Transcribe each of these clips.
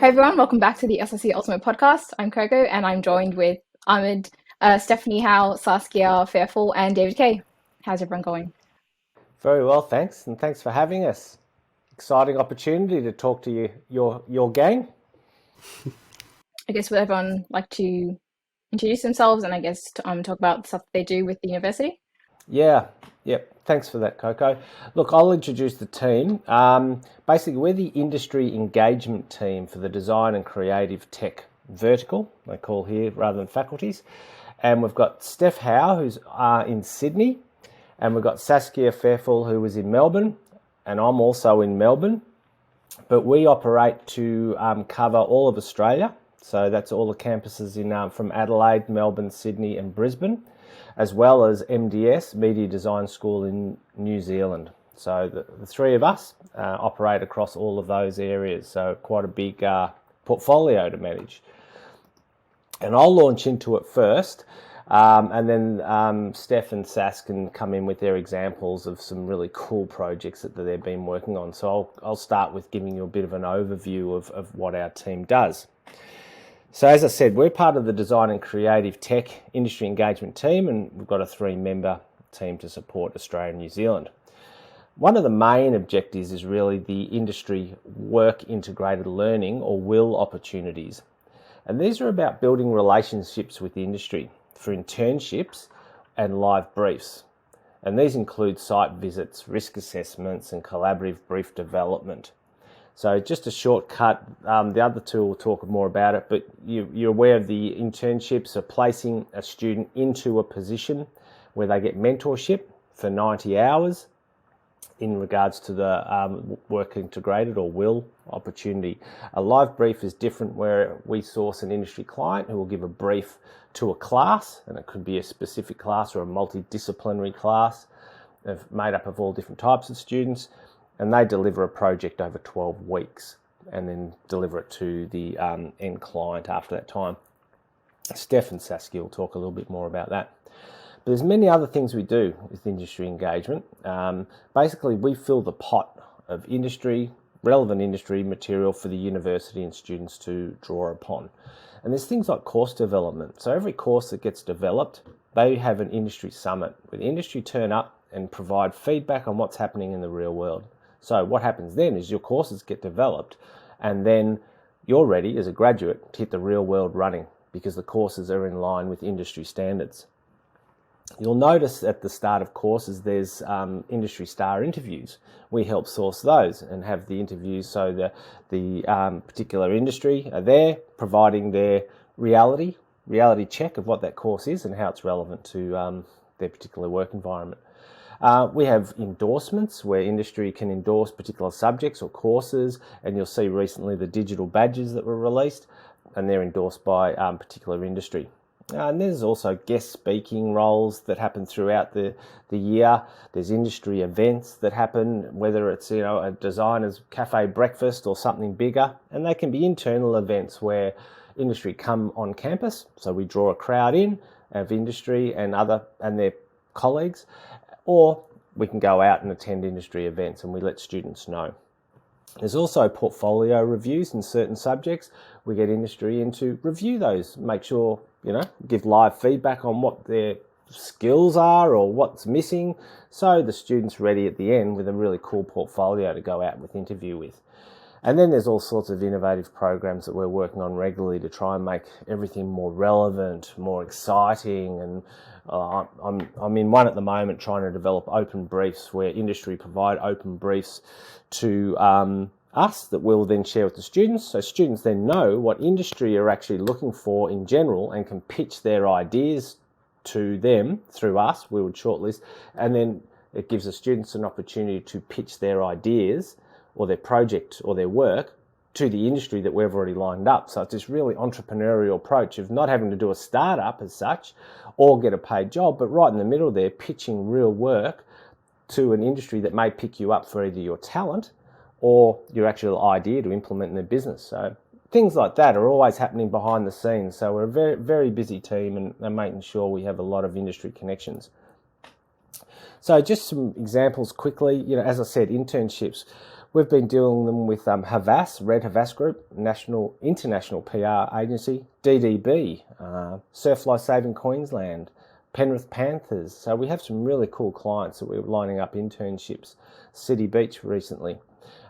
Hey everyone, welcome back to the SRC Ultimo Podcast. I'm Coco and I'm joined with Ahmed, Stephanie Howe, Saskia Fairfall, and David Kay. How's everyone going? Very well, thanks, and thanks for having us. Exciting opportunity to talk to your gang. I guess would everyone like to introduce themselves and I guess talk about the stuff they do with the university? Yep. Thanks for that, Coco. Look, I'll introduce the team. Basically, we're the industry engagement team for the design and creative tech vertical, they call here, rather than faculties. And we've got Steph Howe, who's in Sydney, and we've got Saskia Fairfall, who is in Melbourne, and I'm also in Melbourne. But we operate to cover all of Australia. So that's all the campuses in from Adelaide, Melbourne, Sydney, and Brisbane, as well as MDS, Media Design School in New Zealand. So the three of us operate across all of those areas. So quite a big portfolio to manage. And I'll launch into it first, and then Steph and Sas can come in with their examples of some really cool projects that they've been working on. So I'll start with giving you a bit of an overview of what our team does. So as I said, we're part of the design and creative tech industry engagement team, and we've got a 3-member team to support Australia and New Zealand. One of the main objectives is really the industry work integrated learning, or WIL opportunities. And these are about building relationships with the industry for internships and live briefs. And these include site visits, risk assessments, and collaborative brief development. So just a shortcut, the other two will talk more about it, but you're aware of the internships are placing a student into a position where they get mentorship for 90 hours in regards to the work integrated or WIL opportunity. A live brief is different, where we source an industry client who will give a brief to a class, and it could be a specific class or a multidisciplinary class made up of all different types of students, and they deliver a project over 12 weeks and then deliver it to the end client after that time. Steph and Saskia will talk a little bit more about that. But there's many other things we do with industry engagement. Basically, we fill the pot of relevant industry material for the university and students to draw upon. And there's things like course development. So every course that gets developed, they have an industry summit where the industry turn up and provide feedback on what's happening in the real world. So what happens then is your courses get developed, and then you're ready as a graduate to hit the real world running because the courses are in line with industry standards. You'll notice at the start of courses there's industry star interviews. We help source those and have the interviews so the particular industry are there providing their reality check of what that course is and how it's relevant to their particular work environment. We have endorsements where industry can endorse particular subjects or courses, and you'll see recently the digital badges that were released, and they're endorsed by particular industry. And there's also guest speaking roles that happen throughout the year. There's industry events that happen, whether it's a designer's cafe breakfast or something bigger, and they can be internal events where industry come on campus. So we draw a crowd in of industry and their colleagues, or we can go out and attend industry events and we let students know. There's also portfolio reviews in certain subjects. We get industry in to review those, make sure, give live feedback on what their skills are or what's missing, so the student's ready at the end with a really cool portfolio to go out with interview with. And then there's all sorts of innovative programs that we're working on regularly to try and make everything more relevant, more exciting. And I'm in one at the moment trying to develop open briefs where industry provide open briefs to us that we'll then share with the students. So students then know what industry are actually looking for in general and can pitch their ideas to them through us. We would shortlist, and then it gives the students an opportunity to pitch their ideas or their project or their work to the industry that we've already lined up. So it's this really entrepreneurial approach of not having to do a startup as such or get a paid job, but right in the middle there, pitching real work to an industry that may pick you up for either your talent or your actual idea to implement in their business. So things like that are always happening behind the scenes. So we're a very, very busy team and making sure we have a lot of industry connections. So just some examples quickly, as I said, internships. We've been dealing them with Havas, Red Havas Group, International PR Agency, DDB, Surf Life Saving Queensland, Penrith Panthers. So we have some really cool clients that we're lining up internships. City Beach recently.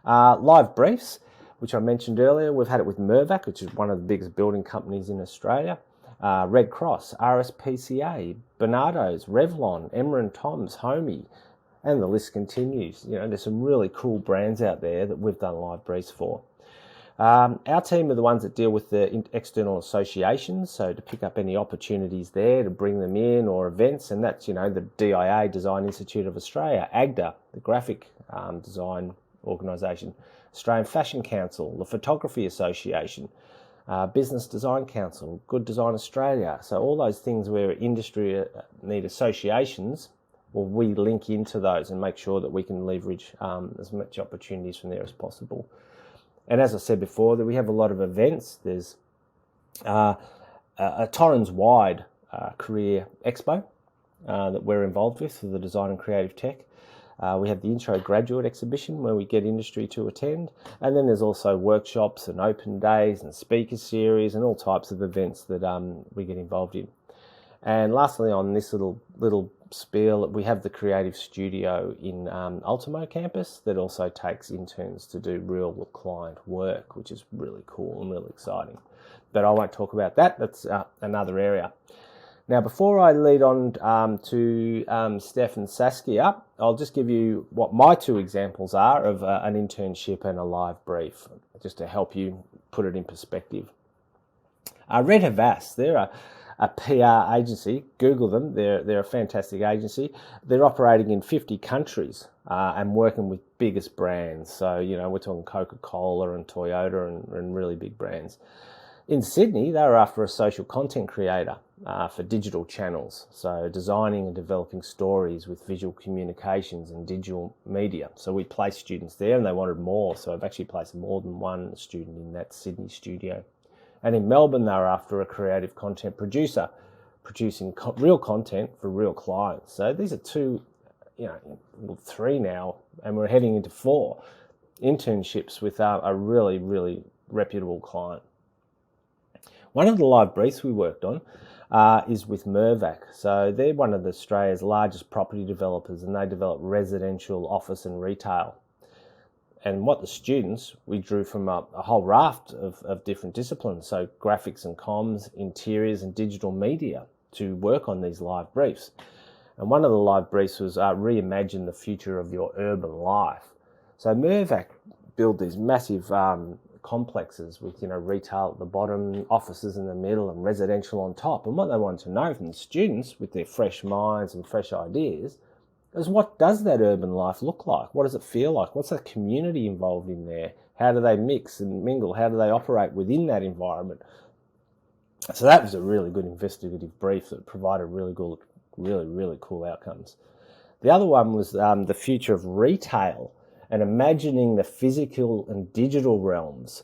Live Briefs, which I mentioned earlier. We've had it with Mirvac, which is one of the biggest building companies in Australia. Red Cross, RSPCA, Bernardo's, Revlon, Emma & Tom's, Homey, and the list continues. There's some really cool brands out there that we've done live briefs for. Our team are the ones that deal with the external associations, so to pick up any opportunities there, to bring them in, or events, and that's, the DIA, Design Institute of Australia, AGDA, the graphic design organisation, Australian Fashion Council, the Photography Association, Business Design Council, Good Design Australia. So all those things where industry need associations, well, we link into those and make sure that we can leverage as much opportunities from there as possible. And as I said before, that we have a lot of events. There's a Torrens-wide career expo that we're involved with for the design and creative tech. We have the intro graduate exhibition where we get industry to attend. And then there's also workshops and open days and speaker series and all types of events that we get involved in. And lastly, on this little spiel, we have the creative studio in Ultimo campus that also takes interns to do real client work, which is really cool and really exciting. But I won't talk about that. That's another area. Now, before I lead on to Steph and Saskia, I'll just give you what my two examples are of an internship and a live brief, just to help you put it in perspective. Red Havas, they're a PR agency. Google them. They're a fantastic agency. They're operating in 50 countries and working with biggest brands. So, we're talking Coca-Cola and Toyota and really big brands. In Sydney, they were after a social content creator for digital channels. So designing and developing stories with visual communications and digital media. So we placed students there and they wanted more. So I've actually placed more than one student in that Sydney studio. And in Melbourne, they were after a creative content producer, producing real content for real clients. So these are three now, and we're heading into 4 internships with a really, really reputable client. One of the live briefs we worked on is with Mirvac. So they're one of Australia's largest property developers, and they develop residential, office and retail. And what the students, we drew from a whole raft of different disciplines, so graphics and comms, interiors and digital media, to work on these live briefs. And one of the live briefs was reimagine the future of your urban life. So Mirvac build these massive complexes with retail at the bottom, offices in the middle and residential on top. And what they wanted to know from the students, with their fresh minds and fresh ideas, is what does that urban life look like? What does it feel like? What's the community involved in there? How do they mix and mingle? How do they operate within that environment? So that was a really good investigative brief that provided really cool outcomes. The other one was the future of retail and imagining the physical and digital realms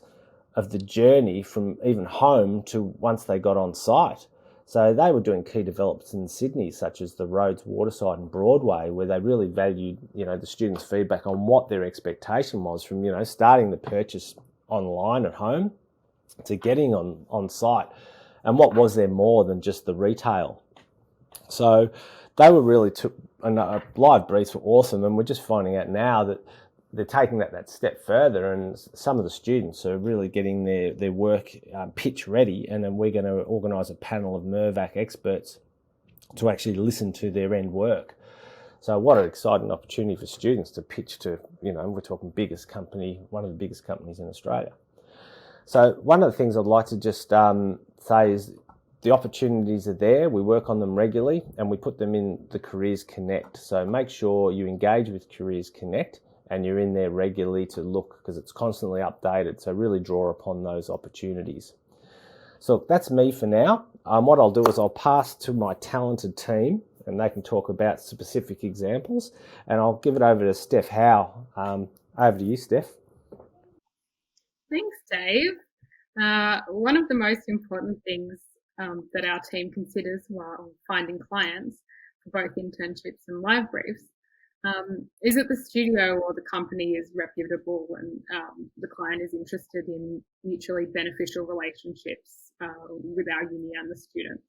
of the journey from even home to once they got on site. So they were doing key developments in Sydney, such as the roads, Waterside and Broadway, where they really valued, the students' feedback on what their expectation was from, starting the purchase online at home to getting on site, and what was there more than just the retail. So they were really live briefs were awesome, and we're just finding out now that they're taking that step further, and some of the students are really getting their work pitch ready, and then we're going to organise a panel of Mirvac experts to actually listen to their end work. So what an exciting opportunity for students to pitch to, we're talking biggest company, one of the biggest companies in Australia. So one of the things I'd like to just say is the opportunities are there. We work on them regularly and we put them in the Careers Connect. So make sure you engage with Careers Connect and you're in there regularly to look, because it's constantly updated. So really draw upon those opportunities. So that's me for now. What I'll do is I'll pass to my talented team and they can talk about specific examples, and I'll give it over to Steph Howe. Over to you, Steph. Thanks, Dave. One of the most important things that our team considers while finding clients for both internships and live briefs is that the studio or the company is reputable and the client is interested in mutually beneficial relationships with our uni and the students.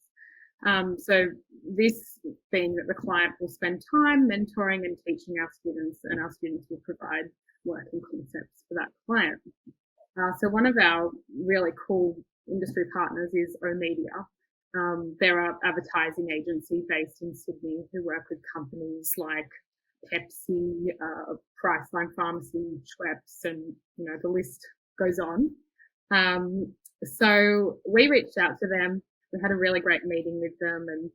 So this being that the client will spend time mentoring and teaching our students, and our students will provide working concepts for that client. So one of our really cool industry partners is oMedia. They're an advertising agency based in Sydney who work with companies like Pepsi, Priceline Pharmacy, Schweppes, and the list goes on. So we reached out to them. We had a really great meeting with them, and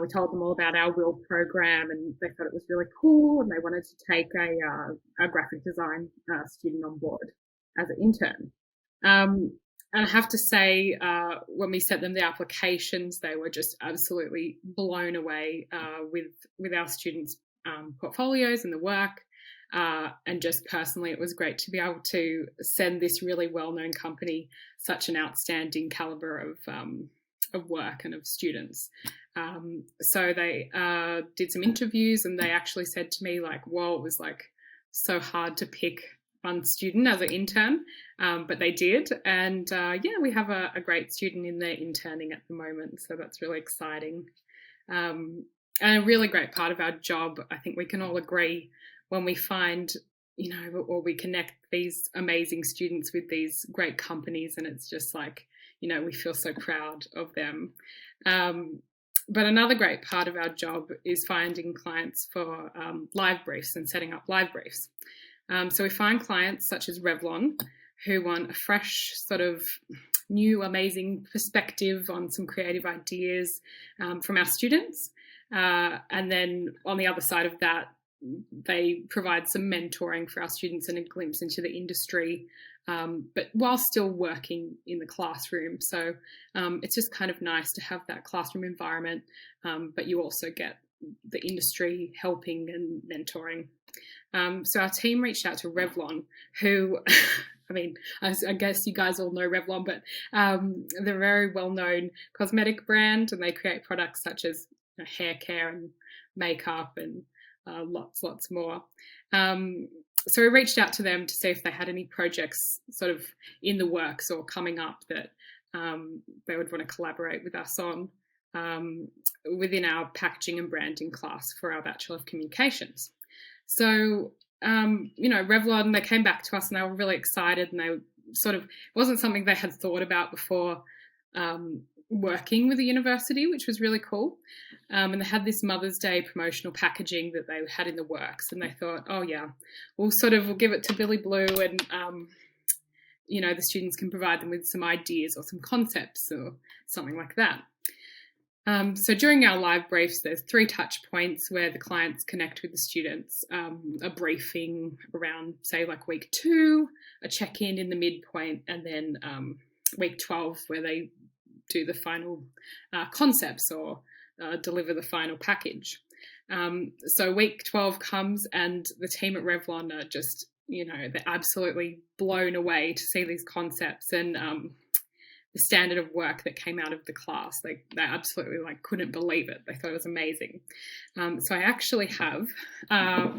we told them all about our Will program, and they thought it was really cool, and they wanted to take a graphic design student on board as an intern. And I have to say, when we sent them the applications, they were just absolutely blown away with our students' portfolios and the work. And just personally, it was great to be able to send this really well-known company such an outstanding caliber of work and of students. So they did some interviews, and they actually said to me, like, whoa, it was like so hard to pick one student as an intern, but they did. And we have a great student in there interning at the moment, so that's really exciting. And a really great part of our job, I think we can all agree, when we find, or we connect these amazing students with these great companies, and it's just like, we feel so proud of them. But another great part of our job is finding clients for live briefs and setting up live briefs. So we find clients such as Revlon who want a fresh sort of new, amazing perspective on some creative ideas from our students. And then on the other side of that, they provide some mentoring for our students and a glimpse into the industry, but while still working in the classroom. So it's just kind of nice to have that classroom environment, but you also get the industry helping and mentoring. So our team reached out to Revlon, who, I guess you guys all know Revlon, but they're a very well-known cosmetic brand, and they create products such as hair care and makeup and lots more. So we reached out to them to see if they had any projects sort of in the works or coming up that they would want to collaborate with us on within our packaging and branding class for our Bachelor of Communications. So, Revlon, they came back to us and they were really excited, and they sort of, it wasn't something they had thought about before working with the university, which was really cool. And they had this Mother's Day promotional packaging that they had in the works, and they thought, oh yeah, we'll give it to Billy Blue, and the students can provide them with some ideas or some concepts or something like that. So during our live briefs, there's 3 touch points where the clients connect with the students, a briefing around, say, like week 2, a check-in in the midpoint, and then week 12 where they do the final concepts or deliver the final package. So week 12 comes, and the team at Revlon are just, they're absolutely blown away to see these concepts and the standard of work that came out of the class. They absolutely couldn't believe it. They thought it was amazing. So I actually have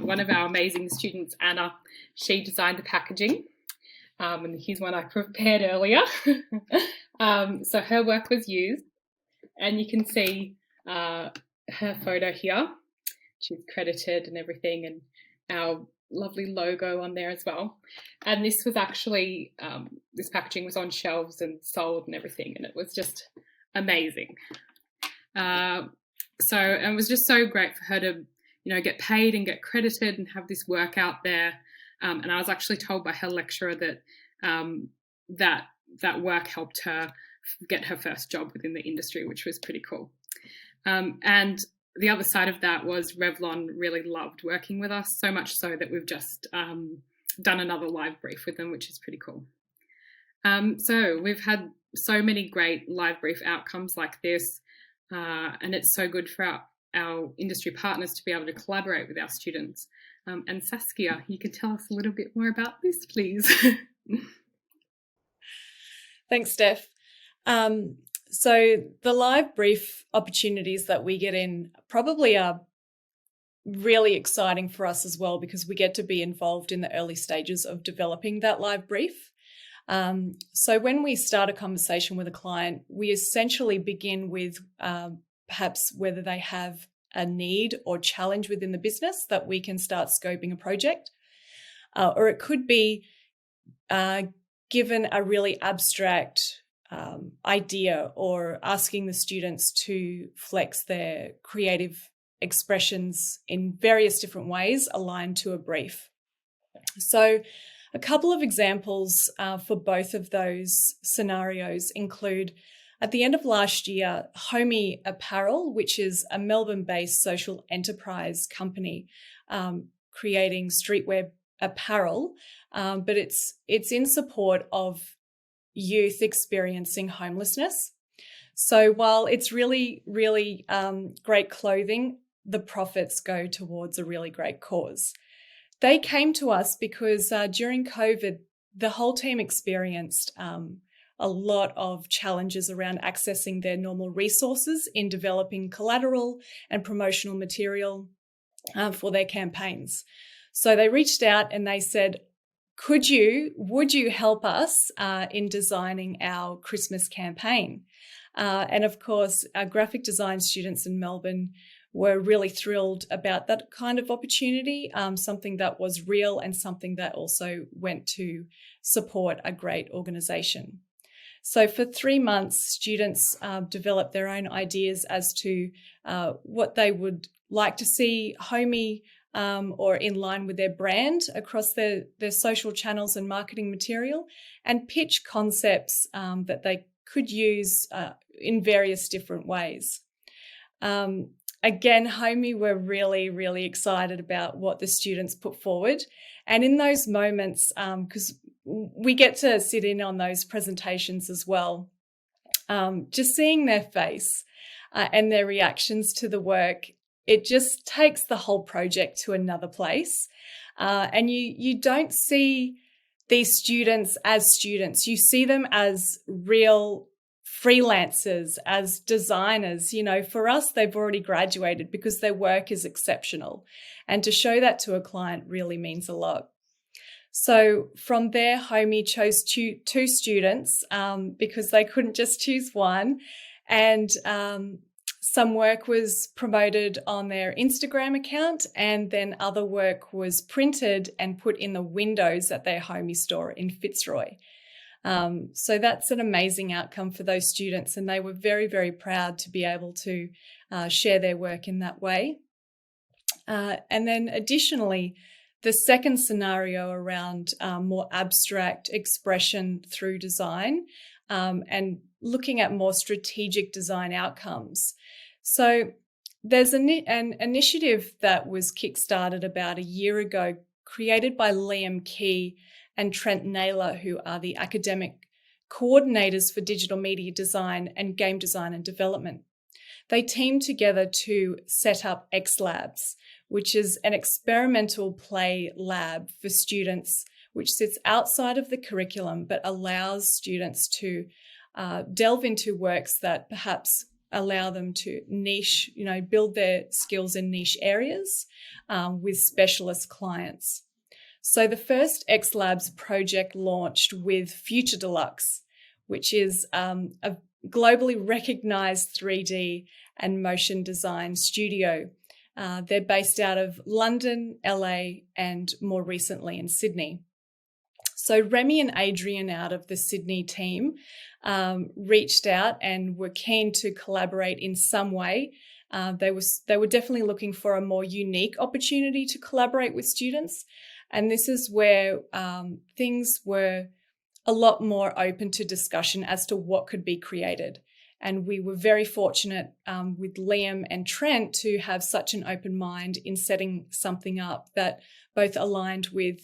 one of our amazing students, Anna. She designed the packaging. And here's one I prepared earlier. So her work was used, and you can see her photo here. She's credited and everything, and our lovely logo on there as well. And this was actually, this packaging was on shelves and sold and everything, and it was just amazing. And it was just so great for her to, get paid and get credited and have this work out there. And I was actually told by her lecturer that that work helped her get her first job within the industry, which was pretty cool. And the other side of that was Revlon really loved working with us, so much so that we've just done another live brief with them, which is pretty cool. So we've had so many great live brief outcomes like this, and it's so good for our industry partners to be able to collaborate with our students. And Saskia, you can tell us a little bit more about this, please. Thanks, Steph. So the live brief opportunities that we get in probably are really exciting for us as well, because we get to be involved in the early stages of developing that live brief. So when we start a conversation with a client, we essentially begin with perhaps whether they have a need or challenge within the business that we can start scoping a project. Or it could be given a really abstract idea, or asking the students to flex their creative expressions in various different ways aligned to a brief. So a couple of examples for both of those scenarios include, at the end of last year, Homey Apparel, which is a Melbourne-based social enterprise company creating streetwear apparel, but it's in support of youth experiencing homelessness. So while it's really, really great clothing, the profits go towards a really great cause. They came to us because during COVID, the whole team experienced a lot of challenges around accessing their normal resources in developing collateral and promotional material for their campaigns. So they reached out and they said, would you help us in designing our Christmas campaign? And of course, our graphic design students in Melbourne were really thrilled about that kind of opportunity, something that was real and something that also went to support a great organisation. So for 3 months, students developed their own ideas as to what they would like to see Homey or in line with their brand across their social channels and marketing material, and pitch concepts that they could use in various different ways. Again, Homey were really, really excited about what the students put forward. And in those moments, because we get to sit in on those presentations as well, just seeing their face and their reactions to the work, it just takes the whole project to another place. And you don't see these students as students. You see them as real freelancers, as designers. You know, for us, they've already graduated because their work is exceptional. And to show that to a client really means a lot. So from there, Homey chose two students because they couldn't just choose one. And some work was promoted on their Instagram account, and then other work was printed and put in the windows at their Homey store in Fitzroy. So that's an amazing outcome for those students, and they were very, very proud to be able to share their work in that way. And then additionally, the second scenario around more abstract expression through design and looking at more strategic design outcomes. So there's an initiative that was kickstarted about a year ago, created by Liam Key and Trent Naylor, who are the academic coordinators for digital media design and game design and development. They teamed together to set up X Labs, which is an experimental play lab for students, which sits outside of the curriculum but allows students to delve into works that perhaps allow them to niche, build their skills in niche areas with specialist clients. So the first X Labs project launched with Future Deluxe, which is a globally recognized 3D and motion design studio. They're based out of London, LA, and more recently in Sydney. So Remy and Adrian out of the Sydney team reached out and were keen to collaborate in some way. They were definitely looking for a more unique opportunity to collaborate with students. And this is where things were a lot more open to discussion as to what could be created. And we were very fortunate with Liam and Trent to have such an open mind in setting something up that both aligned with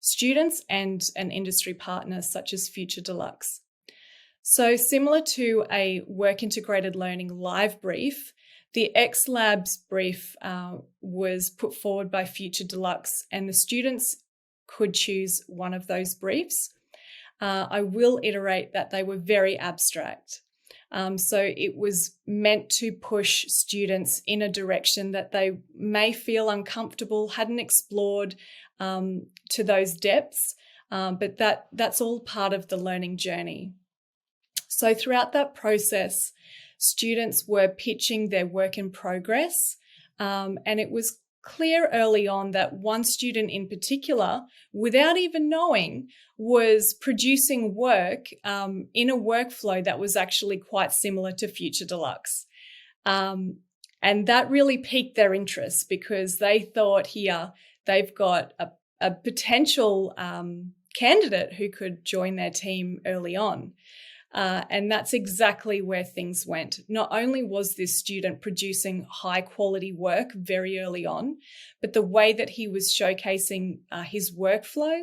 students and an industry partner such as Future Deluxe. So similar to a work integrated learning live brief, the X Labs brief was put forward by Future Deluxe, and the students could choose one of those briefs. I will iterate that they were very abstract. So it was meant to push students in a direction that they may feel uncomfortable, hadn't explored to those depths, but that's all part of the learning journey. So throughout that process, students were pitching their work in progress, and it was clear early on that one student in particular, without even knowing, was producing work in a workflow that was actually quite similar to Future Deluxe. And that really piqued their interest because they thought here they've got a potential candidate who could join their team early on. And that's exactly where things went. Not only was this student producing high quality work very early on, but the way that he was showcasing his workflow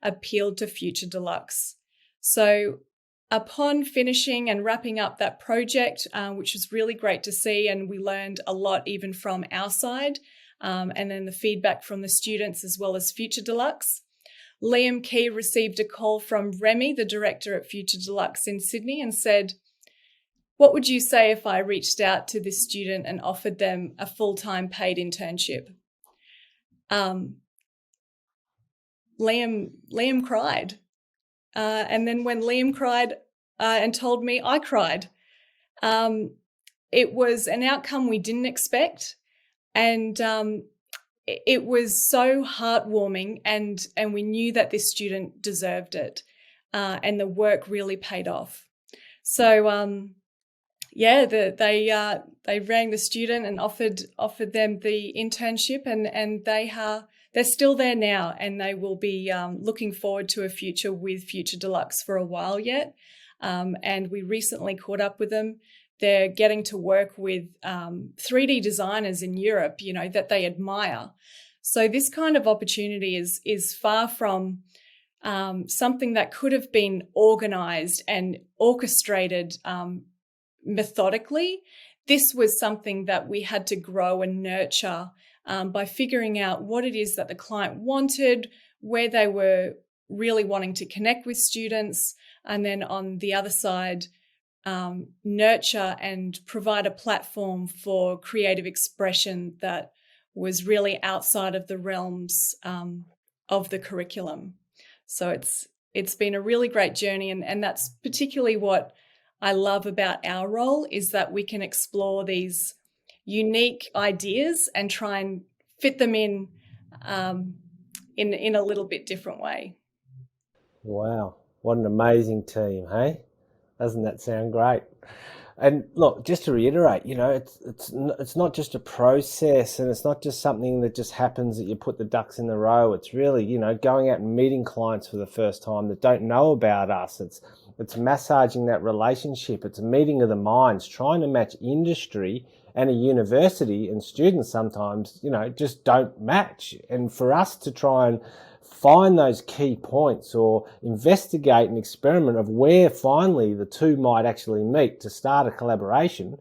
appealed to Future Deluxe. So upon finishing and wrapping up that project, which was really great to see, and we learned a lot even from our side, and then the feedback from the students as well as Future Deluxe, Liam Key received a call from Remy, the director at Future Deluxe in Sydney, and said, "What would you say if I reached out to this student and offered them a full-time paid internship?" Liam cried. And then when Liam cried and told me, I cried. It was an outcome we didn't expect. And it was so heartwarming, and we knew that this student deserved it, and the work really paid off. So they rang the student and offered them the internship, and they're still there now, and they will be looking forward to a future with Future Deluxe for a while yet. And we recently caught up with them. They're getting to work with 3D designers in Europe, that they admire. So this kind of opportunity is far from something that could have been organised and orchestrated methodically. This was something that we had to grow and nurture by figuring out what it is that the client wanted, where they were really wanting to connect with students, and then on the other side, nurture and provide a platform for creative expression that was really outside of the realms of the curriculum. So it's been a really great journey, and that's particularly what I love about our role, is that we can explore these unique ideas and try and fit them in a little bit different way. Wow, what an amazing team, hey? Doesn't that sound great? And look, just to reiterate, it's not just a process, and it's not just something that just happens that you put the ducks in a row. It's really, going out and meeting clients for the first time that don't know about us. It's massaging that relationship. It's a meeting of the minds, trying to match industry and a university, and students sometimes, just don't match. And for us to try and find those key points or investigate an experiment of where finally the two might actually meet to start a collaboration,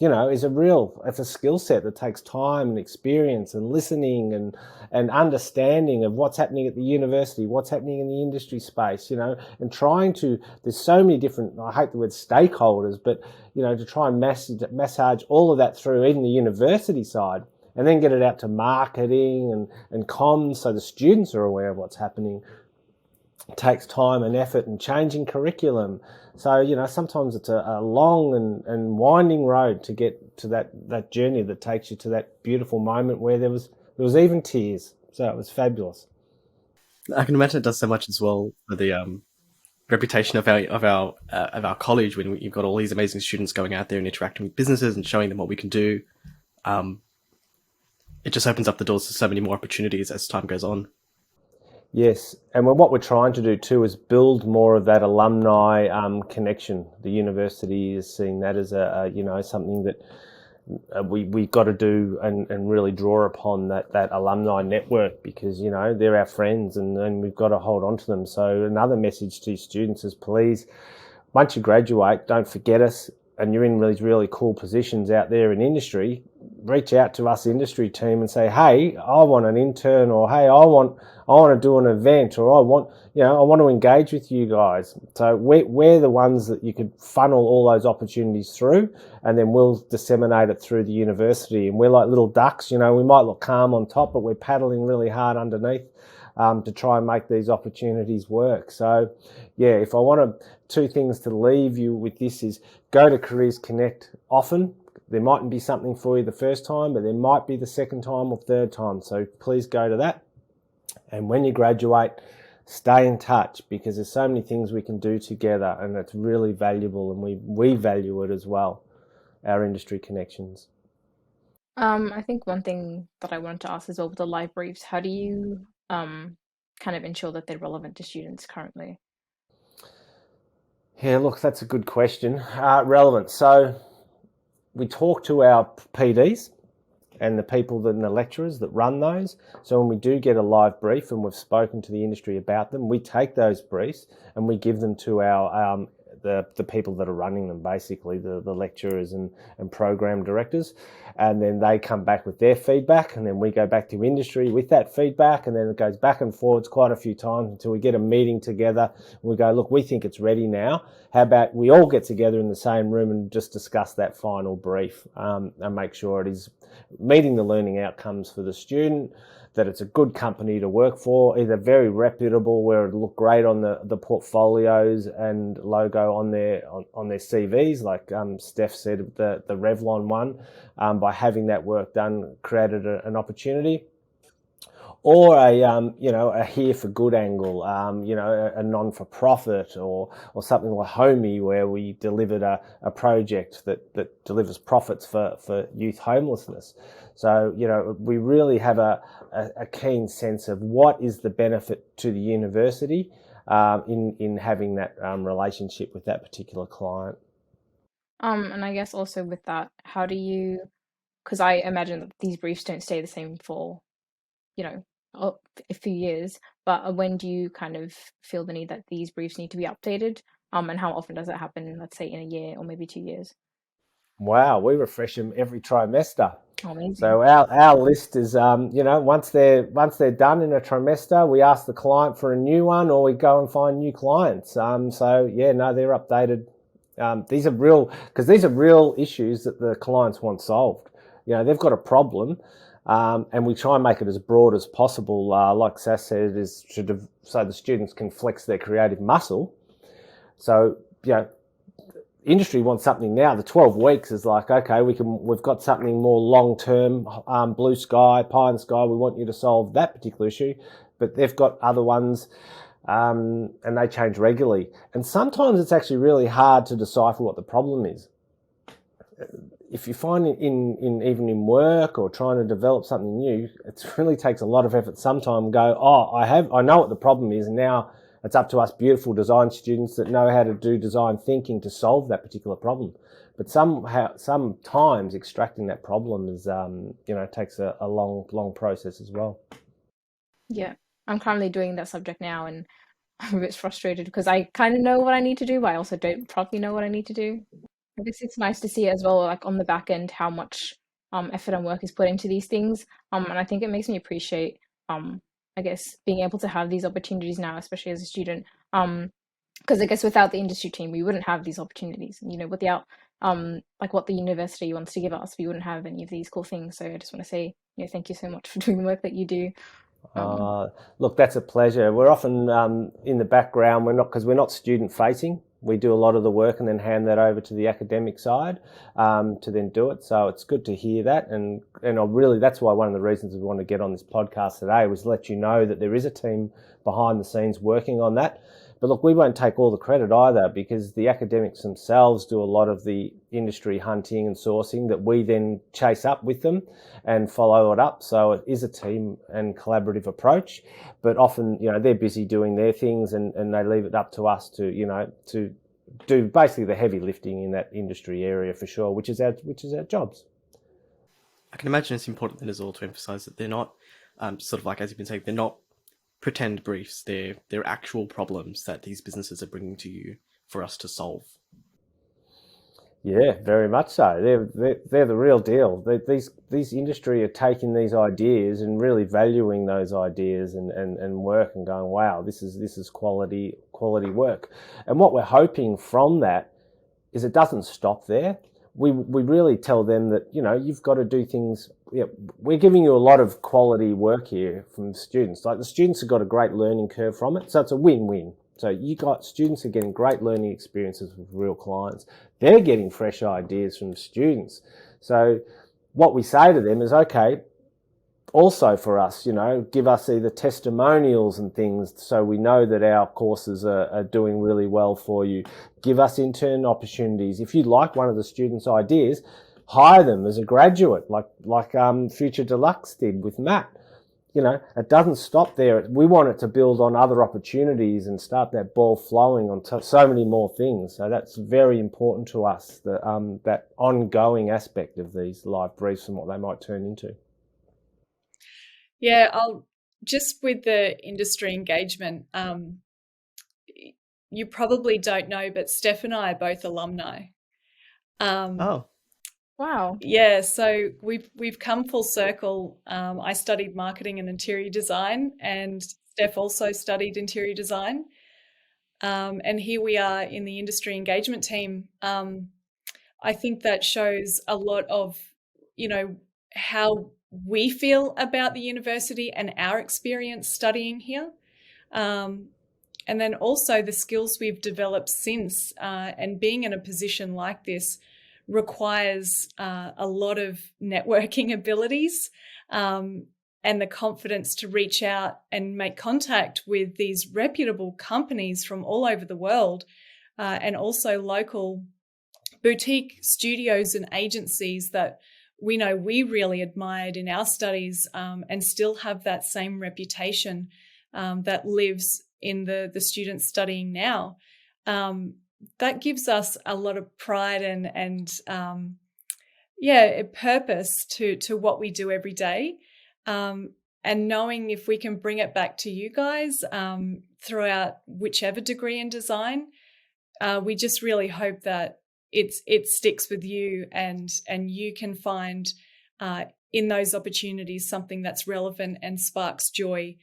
is it's a skill set that takes time and experience and listening and understanding of what's happening at the university, what's happening in the industry space, and there's so many different, I hate the word stakeholders, but, to try and massage all of that through even the university side, and then get it out to marketing and comms so the students are aware of what's happening. It takes time and effort and changing curriculum. So, sometimes it's a long and winding road to get to that journey that takes you to that beautiful moment where there was even tears. So it was fabulous. I can imagine it does so much as well for the reputation of our college, when you've got all these amazing students going out there and interacting with businesses and showing them what we can do. It just opens up the doors to so many more opportunities as time goes on. Yes, and what we're trying to do too is build more of that alumni connection. The university is seeing that as something that we've got to do and really draw upon that alumni network, because they're our friends and we've got to hold on to them. So another message to students is, please, once you graduate, don't forget us, and you're in these really cool positions out there in industry. reach out to us industry team and say, hey, I want an intern, or hey, I want to do an event, or I want to engage with you guys. So we're the ones that you could funnel all those opportunities through, and then we'll disseminate it through the university. And we're like little ducks, we might look calm on top, but we're paddling really hard underneath to try and make these opportunities work. So yeah, if I wanted 2 things to leave you with this is go to Careers Connect often. There mightn't be something for you the first time, but there might be the second time or third time. So please go to that. And when you graduate, stay in touch, because there's so many things we can do together, and it's really valuable, and we value it as well, our industry connections. I think one thing that I wanted to ask as well with the live briefs, how do you kind of ensure that they're relevant to students currently? Yeah, look, that's a good question. Relevant. So we talk to our PDs and the people and the lecturers that run those. So when we do get a live brief and we've spoken to the industry about them, we take those briefs and we give them to our the people that are running them, basically the lecturers and program directors, and then they come back with their feedback, and then we go back to industry with that feedback, and then it goes back and forwards quite a few times until we get a meeting together. We go, look, we think it's ready now. How about we all get together in the same room and just discuss that final brief and make sure it is meeting the learning outcomes for the student, that it's a good company to work for, either very reputable where it'll look great on the portfolios and logo on their CVs, like Steph said, the Revlon one, by having that work done created an opportunity. Or a here for good angle, a non-for-profit, or something like Homey, where we delivered a project that delivers profits for youth homelessness. So, we really have a keen sense of what is the benefit to the university in having that relationship with that particular client. And I guess also with that, how do you, because I imagine that these briefs don't stay the same for, a few years, but when do you kind of feel the need that these briefs need to be updated? And how often does it happen, let's say in a year or maybe 2 years? Wow, we refresh them every trimester. Amazing. So our list is, once they're done in a trimester, we ask the client for a new one, or we go and find new clients. They're updated. These are real issues that the clients want solved. They've got a problem, and we try and make it as broad as possible. Like Sass said, so the students can flex their creative muscle. So, industry wants something now. The 12 weeks is like, okay, we've got something more long-term, blue sky, pie in the sky. We want you to solve that particular issue, but they've got other ones, and they change regularly. And sometimes it's actually really hard to decipher what the problem is. If you find even in work or trying to develop something new, it really takes a lot of effort. Sometimes I know what the problem is, and now it's up to us beautiful design students that know how to do design thinking to solve that particular problem. But sometimes extracting that problem is, takes a long process as well. Yeah, I'm currently doing that subject now, and I'm a bit frustrated because I kind of know what I need to do, but I also don't properly know what I need to do. I guess it's nice to see as well, like on the back end, how much effort and work is put into these things. And I think it makes me appreciate, I guess, being able to have these opportunities now, especially as a student. Because I guess without the industry team, we wouldn't have these opportunities. And, without like what the university wants to give us, we wouldn't have any of these cool things. So I just want to say, thank you so much for doing the work that you do. Look, that's a pleasure. We're often in the background. We're not student facing. We do a lot of the work and then hand that over to the academic side to then do it. So it's good to hear that. And that's why one of the reasons we want to get on this podcast today was to let you know that there is a team behind the scenes working on that. But look, we won't take all the credit either, because the academics themselves do a lot of the industry hunting and sourcing that we then chase up with them and follow it up. So it is a team and collaborative approach, but often, they're busy doing their things and they leave it up to us to do basically the heavy lifting in that industry area for sure, which is our jobs. I can imagine it's important then as well to emphasize that they're not sort of like, as you've been saying, they're not pretend briefs. They're actual problems that these businesses are bringing to you for us to solve. Yeah, very much so. They're the real deal. These industry are taking these ideas and really valuing those ideas and work and going, wow, this is quality work. And what we're hoping from that is it doesn't stop there. We really tell them that, you've got to do things. Yeah, we're giving you a lot of quality work here from students. Like, the students have got a great learning curve from it, so it's a win-win. So students are getting great learning experiences with real clients. They're getting fresh ideas from students. So what we say to them is, okay, also for us, give us either testimonials and things so we know that our courses are doing really well for you. Give us intern opportunities. If you like one of the students' ideas, hire them as a graduate, like Future Deluxe did with Matt. It doesn't stop there. We want it to build on other opportunities and start that ball flowing on so many more things. So that's very important to us, that ongoing aspect of these live briefs and what they might turn into. Yeah, I'll just with the industry engagement, you probably don't know, but Steph and I are both alumni. Oh, Wow. Yeah, so we've come full circle. I studied marketing and interior design, and Steph also studied interior design. And here we are in the industry engagement team. I think that shows a lot of, how we feel about the university and our experience studying here. And then also the skills we've developed since, and being in a position like this requires a lot of networking abilities, and the confidence to reach out and make contact with these reputable companies from all over the world, and also local boutique studios and agencies that we know we really admired in our studies, and still have that same reputation that lives in the students studying now. That gives us a lot of pride and a purpose to what we do every day. And knowing if we can bring it back to you guys throughout whichever degree in design, we just really hope that it sticks with you and you can find in those opportunities something that's relevant and sparks joy.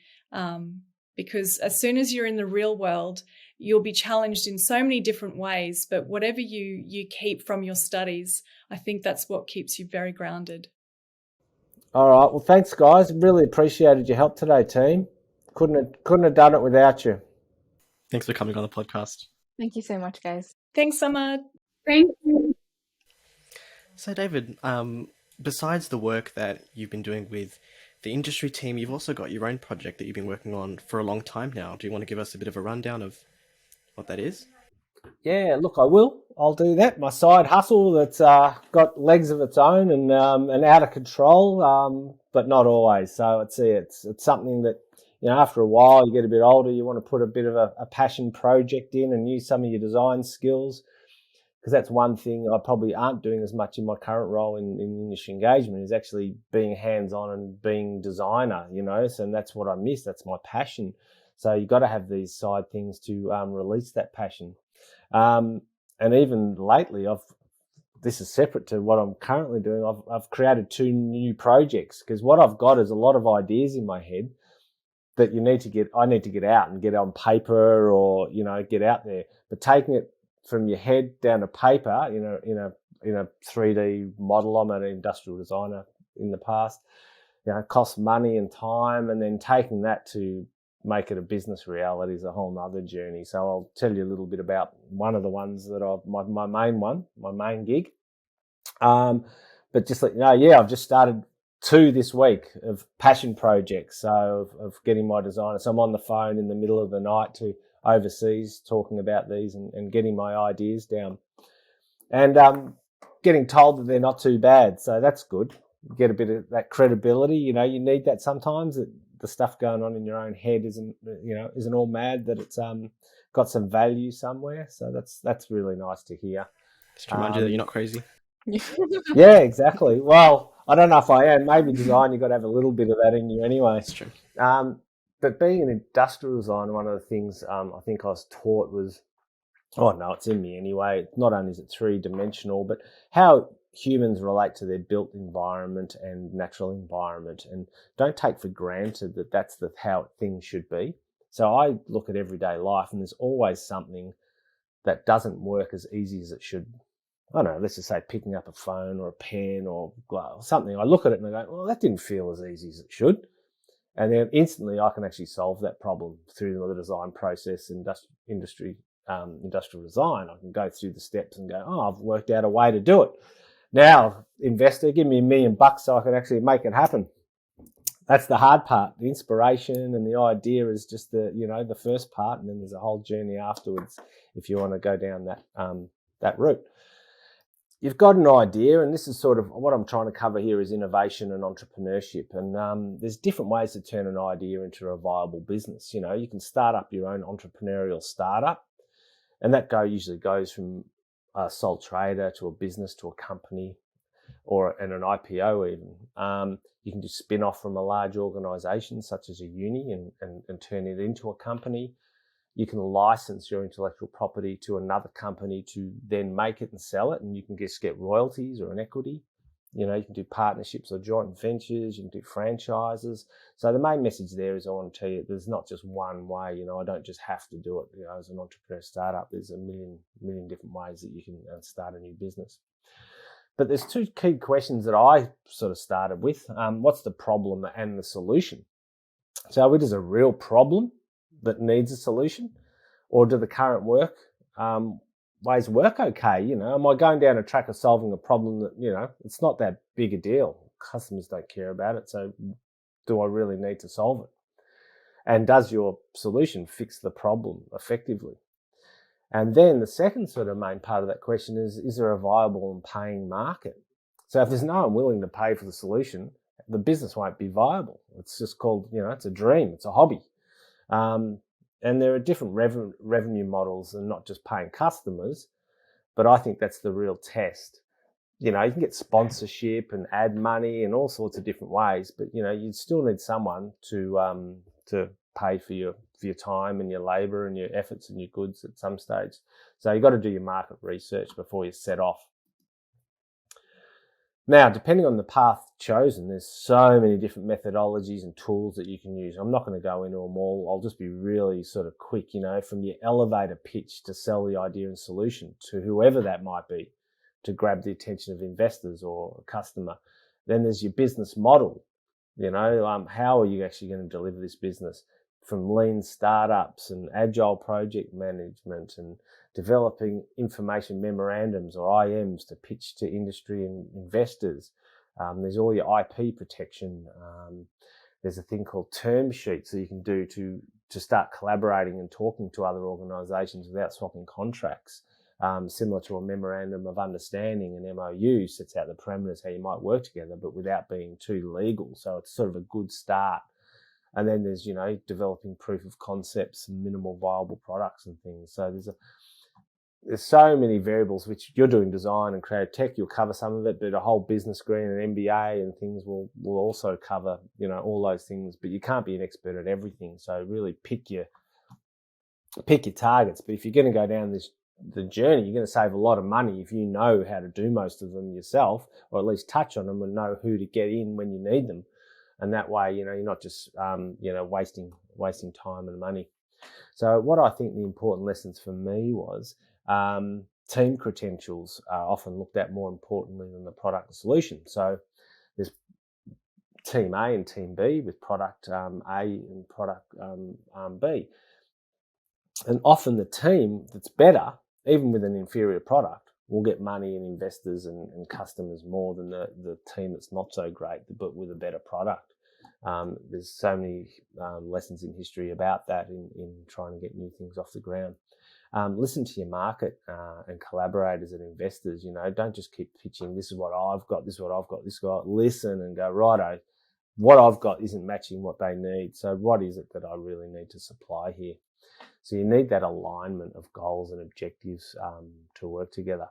Because as soon as you're in the real world, you'll be challenged in so many different ways, but whatever you keep from your studies, I think that's what keeps you very grounded. All right. Well, thanks, guys. Really appreciated your help today, team. Couldn't have done it without you. thanks for coming on the podcast. Thank you so much, guys. Thanks, Samad. Thank you. So, David, besides the work that you've been doing with the industry team, you've also got your own project that you've been working on for a long time now. Do you want to give us a bit of a rundown of what that is? Yeah, look, I will. I'll do that. My side hustle that's got legs of its own and out of control, but not always. So it's something that, after a while, you get a bit older, you want to put a bit of a passion project in and use some of your design skills, because that's one thing I probably aren't doing as much in my current role in industry engagement, is actually being hands-on and being designer, so and that's what I miss. That's my passion. So you've got to have these side things to release that passion. And even lately, this is separate to what I'm currently doing. I've created 2 new projects, because what I've got is a lot of ideas in my head that I need to get out and get on paper, or get out there. But taking it from your head down to paper, in a 3D model. I'm an industrial designer in the past. It costs money and time, and then taking that to make it a business reality is a whole nother journey. So I'll tell you a little bit about one of the ones that my main gig. But just let you know, I've just started 2 this week of passion projects. So of getting my designer. So I'm on the phone in the middle of the night to overseas talking about these and getting my ideas down, and getting told that they're not too bad. So that's good. Get a bit of that credibility. You need that sometimes, that the stuff going on in your own head isn't all mad, that it's got some value somewhere. So that's really nice to hear. Just to remind you that you're not crazy. Yeah, exactly. Well, I don't know if I am. Maybe design, you've got to have a little bit of that in you anyway. That's true. But being an industrial designer, one of the things I think I was taught was Oh no, it's in me anyway. Not only is it three-dimensional, but how humans relate to their built environment and natural environment, and don't take for granted that that's how things should be. So I look at everyday life, and there's always something that doesn't work as easy as it should. I don't know, let's just say picking up a phone or a pen or something. I look at it and I go, well, that didn't feel as easy as it should. And then instantly I can actually solve that problem through the design process, industrial design. I can go through the steps and go, oh, I've worked out a way to do it. Now, investor, give me $1 million so I can actually make it happen. That's the hard part. The inspiration and the idea is just the first part, and then there's a whole journey afterwards if you want to go down that route. You've got an idea, and this is sort of what I'm trying to cover here is innovation and entrepreneurship. And there's different ways to turn an idea into a viable business. You can start up your own entrepreneurial startup, and that usually goes from a sole trader to a business to a company, and an IPO even. You can do spin-off from a large organisation such as a uni and turn it into a company. You can license your intellectual property to another company to then make it and sell it, and you can just get royalties or an equity. You can do partnerships or joint ventures. You can do franchises. So the main message there is I want to tell you there's not just one way. I don't just have to do it. As an entrepreneur startup, there's a million different ways that you can start a new business. But there's two key questions that I sort of started with. What's the problem and the solution? So it is a real problem that needs a solution, or do the current ways work okay? Am I going down a track of solving a problem that, it's not that big a deal. Customers don't care about it. So do I really need to solve it? And does your solution fix the problem effectively? And then the second sort of main part of that question is there a viable and paying market? So if there's no one willing to pay for the solution, the business won't be viable. It's just called, it's a dream. It's a hobby. And there are different revenue models and not just paying customers, but I think that's the real test. You can get sponsorship and ad money and all sorts of different ways, but you still need someone to pay for your time and your labor and your efforts and your goods at some stage. So you've got to do your market research before you set off. Now, depending on the path chosen, there's so many different methodologies and tools that you can use. I'm not going to go into them all. I'll just be really sort of quick, from your elevator pitch to sell the idea and solution to whoever that might be to grab the attention of investors or a customer. Then there's your business model. How are you actually going to deliver this business? From lean startups and agile project management and developing information memorandums or IMs to pitch to industry and investors. There's all your IP protection. There's a thing called term sheets that you can do to start collaborating and talking to other organisations without swapping contracts. Similar to a memorandum of understanding, an MOU sets out the parameters how you might work together, but without being too legal. So it's sort of a good start. And then there's, developing proof of concepts and minimal viable products and things. So there's so many variables, which you're doing design and creative tech, you'll cover some of it, but a whole business degree and an MBA and things will also cover, all those things, but you can't be an expert at everything. So really pick your targets. But if you're going to go down the journey, you're going to save a lot of money if you know how to do most of them yourself, or at least touch on them and know who to get in when you need them. And that way, you're not just, wasting time and money. So what I think the important lessons for me was team credentials are often looked at more importantly than the product and solution. So there's team A and team B with product A and product B. And often the team that's better, even with an inferior product, will get money and investors and customers more than the team that's not so great, but with a better product. There's so many lessons in history about that in trying to get new things off the ground. Listen to your market and collaborators and investors. Don't just keep pitching, this is what I've got, this is what I've got, this is what I've got. Listen and go, righto, what I've got isn't matching what they need. So what is it that I really need to supply here? So you need that alignment of goals and objectives to work together.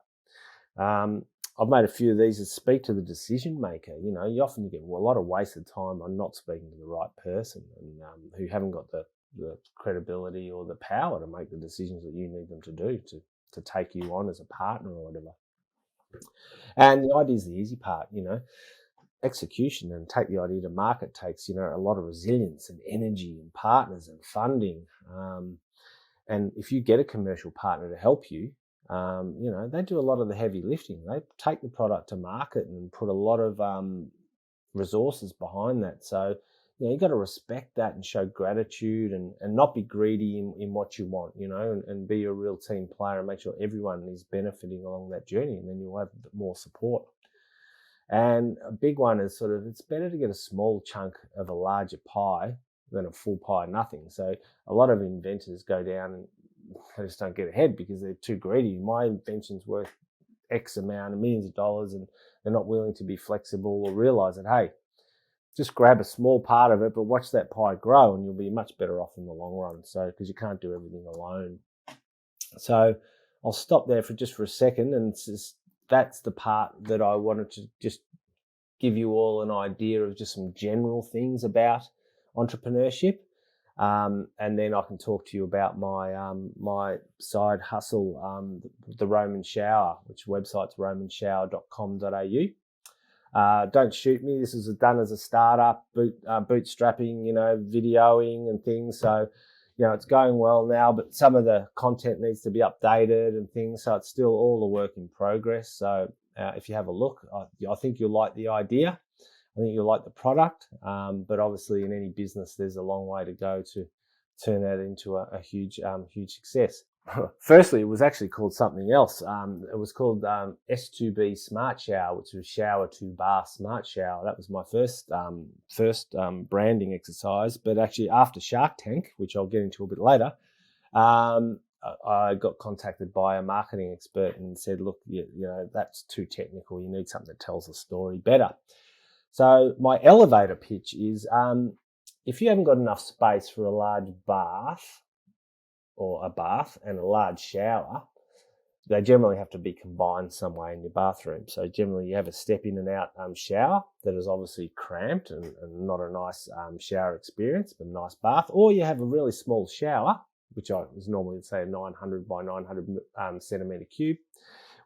I've made a few of these that speak to the decision maker. You often get a lot of wasted time on not speaking to the right person and who haven't got the credibility or the power to make the decisions that you need them to do to take you on as a partner or whatever. And the idea is the easy part, execution and take the idea to market takes, a lot of resilience and energy and partners and funding. And if you get a commercial partner to help you, they do a lot of the heavy lifting. They take the product to market and put a lot of resources behind that. So, you got to respect that and show gratitude and not be greedy in what you want, and be a real team player and make sure everyone is benefiting along that journey, and then you'll have more support. And a big one is it's better to get a small chunk of a larger pie than a full pie of nothing. So a lot of inventors go down and they just don't get ahead because they're too greedy. My invention's worth X amount of millions of dollars, and they're not willing to be flexible or realize that, hey, just grab a small part of it, but watch that pie grow and you'll be much better off in the long run. So, because you can't do everything alone. So I'll stop there for a second. And that's the part that I wanted to just give you all an idea of just some general things about entrepreneurship. And then I can talk to you about my side hustle, the Roman Shower, which website's romanshower.com.au. Don't shoot me. This is done as a startup, bootstrapping, videoing and things. So, it's going well now, but some of the content needs to be updated and things. So it's still all a work in progress. So if you have a look, I think you'll like the idea. I think you'll like the product. But obviously in any business, there's a long way to go to turn that into a huge success. Firstly, it was actually called something else. It was called S2B Smart Shower, which was shower to bath smart shower. That was my first branding exercise. But actually, after Shark Tank, which I'll get into a bit later, I got contacted by a marketing expert and said, "Look, that's too technical. You need something that tells the story better." So my elevator pitch is, if you haven't got enough space for a large bath, or a bath and a large shower, they generally have to be combined some way in your bathroom. So generally you have a step in and out shower that is obviously cramped and not a nice shower experience, but a nice bath. Or you have a really small shower, which I was normally say a 900 by 900 centimetre cube,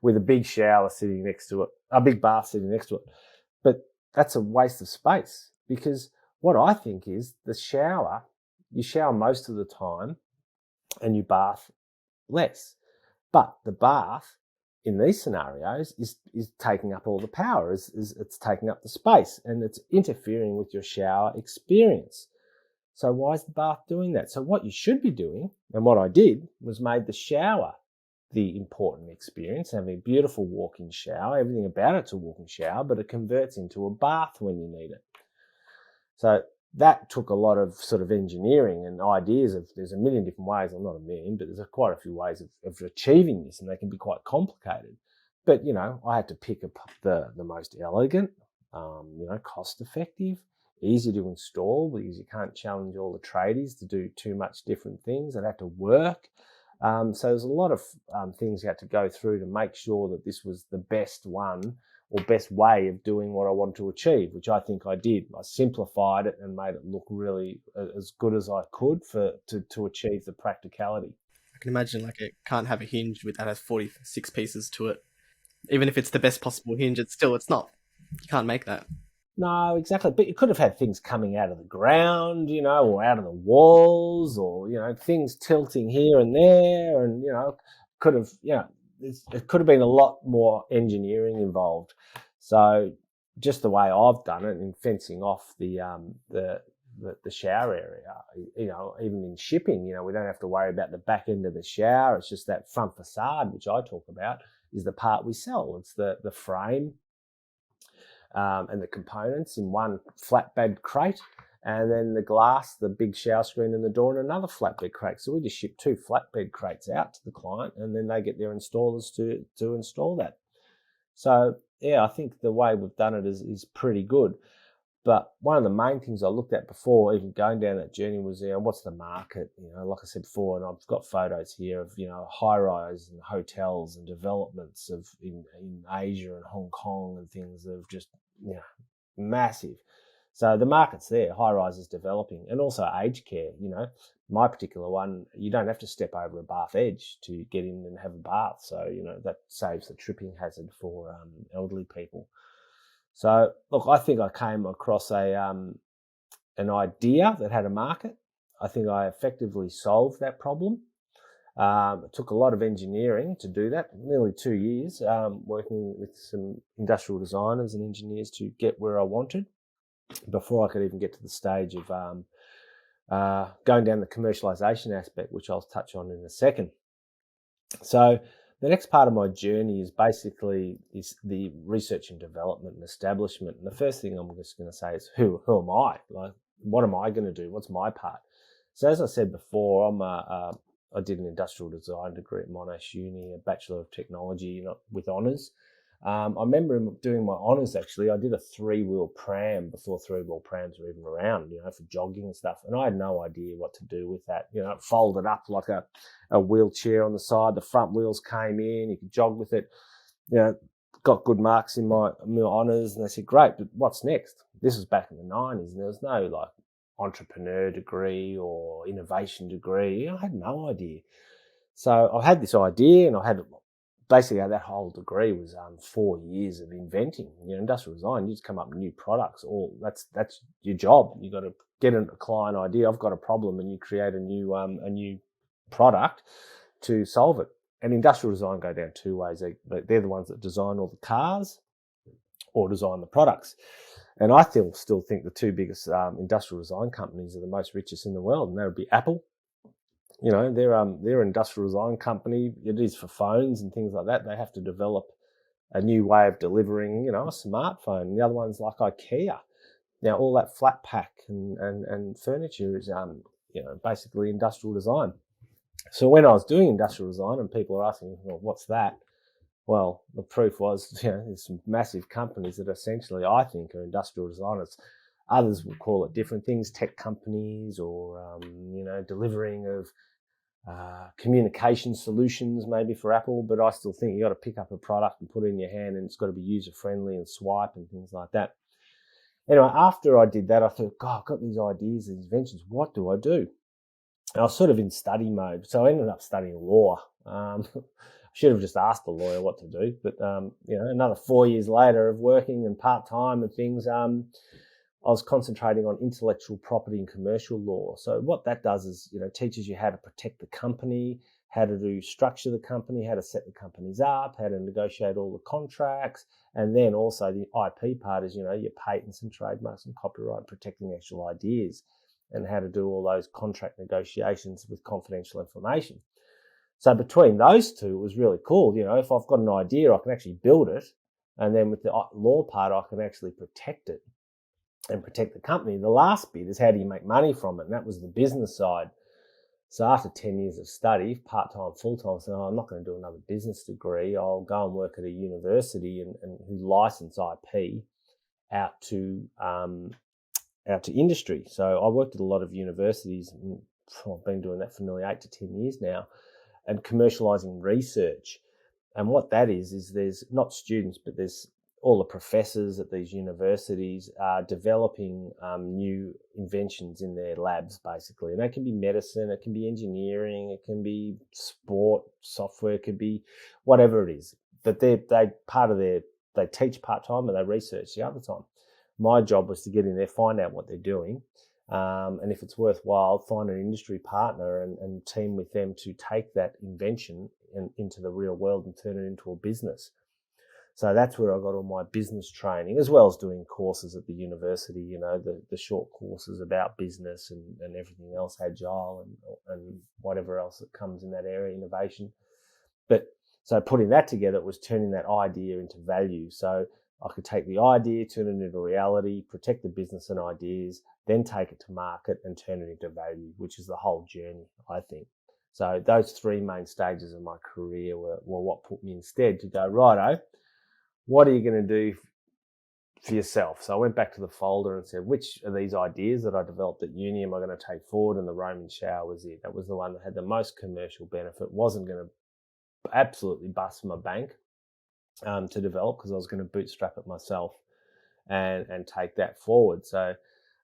with a big shower sitting next to it, a big bath sitting next to it. But that's a waste of space, because what I think is you shower most of the time and you bath less. But the bath in these scenarios is taking up all the power, it's taking up the space, and it's interfering with your shower experience. So why is the bath doing that? So what you should be doing, and what I did, was made the shower the important experience, having a beautiful walk-in shower, everything about it's a walk-in shower, but it converts into a bath when you need it. So that took a lot of engineering and ideas of, there's a million different ways, well, not a million, but there's quite a few ways of achieving this, and they can be quite complicated. But, I had to pick up the most elegant, cost effective, easy to install, because you can't challenge all the tradies to do too much different things. It had to work. So there's a lot of things you had to go through to make sure that this was the best one or best way of doing what I wanted to achieve, which I think I did. I simplified it and made it look really as good as I could to achieve the practicality. I can imagine it can't have a hinge that has 46 pieces to it. Even if it's the best possible hinge, it's not. You can't make that. No, exactly. But you could have had things coming out of the ground, or out of the walls, or, things tilting here and there, and, could have, it could have been a lot more engineering involved. So just the way I've done it in fencing off the shower area, even in shipping, we don't have to worry about the back end of the shower. It's just that front facade, which I talk about, is the part we sell. It's the frame and the components in one flatbed crate, and then the glass, the big shower screen and the door in another flatbed crate. So we just ship 2 flatbed crates out to the client, and then they get their installers to install that. So yeah, I think the way we've done it is pretty good. But one of the main things I looked at before even going down that journey was, what's the market? Like I said before, and I've got photos here of, high-rise and hotels and developments in Asia and Hong Kong and things that have just, massive. So the market's there, high-rise is developing, and also aged care. My particular one, you don't have to step over a bath edge to get in and have a bath. So, that saves the tripping hazard for elderly people. So, look, I think I came across an idea that had a market. I think I effectively solved that problem. It took a lot of engineering to do that, nearly 2 years, working with some industrial designers and engineers to get where I wanted before I could even get to the stage of going down the commercialization aspect, which I'll touch on in a second. So the next part of my journey is basically the research and development and establishment. And the first thing I'm just going to say is who am I? Like, what am I going to do? What's my part? So as I said before, I did an industrial design degree at Monash Uni, a Bachelor of Technology with honours. I remember doing my honours, actually. I did a 3-wheel pram before 3-wheel prams were even around, for jogging and stuff. And I had no idea what to do with that. It folded up like a wheelchair on the side. The front wheels came in. You could jog with it. Got good marks in my honours. And they said, great, but what's next? This was back in the 90s, and there was no entrepreneur degree or innovation degree. I had no idea. So I had this idea, and I had basically that whole degree was 4 years of inventing. Industrial design, you just come up with new products. That's your job. You got to get a client idea. I've got a problem, and you create a new product to solve it. And industrial design go down 2 ways. They're the ones that design all the cars or design the products. And I still think the 2 biggest industrial design companies are the most richest in the world, and that would be Apple. They're an industrial design company. It is for phones and things like that. They have to develop a new way of delivering, a smartphone. The other one's like IKEA. Now, all that flat pack and furniture is, basically industrial design. So when I was doing industrial design and people are asking, well, what's that? Well, the proof was, there's some massive companies that essentially I think are industrial designers. Others will call it different things, tech companies or, delivering of communication solutions maybe for Apple. But I still think you got to pick up a product and put it in your hand, and it's got to be user-friendly and swipe and things like that. Anyway, after I did that, I thought, God, I've got these ideas, these inventions. What do I do? And I was sort of in study mode. So I ended up studying law. I should have just asked the lawyer what to do. But, another 4 years later of working and part-time and things, I was concentrating on intellectual property and commercial law. So what that does is, teaches you how to protect the company, how to structure the company, how to set the companies up, how to negotiate all the contracts. And then also the IP part is, your patents and trademarks and copyright, protecting actual ideas, and how to do all those contract negotiations with confidential information. So between those two, it was really cool. If I've got an idea, I can actually build it. And then with the law part, I can actually protect it and protect the company. The last bit is how do you make money from it? And that was the business side. So after 10 years of study, part-time, full-time, I said, I'm not going to do another business degree. I'll go and work at a university and who license IP out to industry. So I worked at a lot of universities, and I've been doing that for nearly 8 to 10 years now, and commercializing research. And what that is there's not students, but there's all the professors at these universities are developing new inventions in their labs, basically. And that can be medicine, it can be engineering, it can be sport, software, it could be whatever it is. But they teach part-time and they research the other time. My job was to get in there, find out what they're doing, and if it's worthwhile, find an industry partner and team with them to take that invention into the real world and turn it into a business. So that's where I got all my business training, as well as doing courses at the university, the short courses about business and everything else, agile and whatever else that comes in that area, innovation. But so putting that together, it was turning that idea into value. So I could take the idea, turn it into reality, protect the business and ideas, then take it to market and turn it into value, which is the whole journey, I think. So those 3 main stages of my career were what put me instead to go, righto, what are you going to do for yourself? So I went back to the folder and said, which of these ideas that I developed at uni am I going to take forward? And the Roman shower was it. That was the one that had the most commercial benefit, wasn't going to absolutely bust my bank to develop because I was going to bootstrap it myself. and take that forward. So,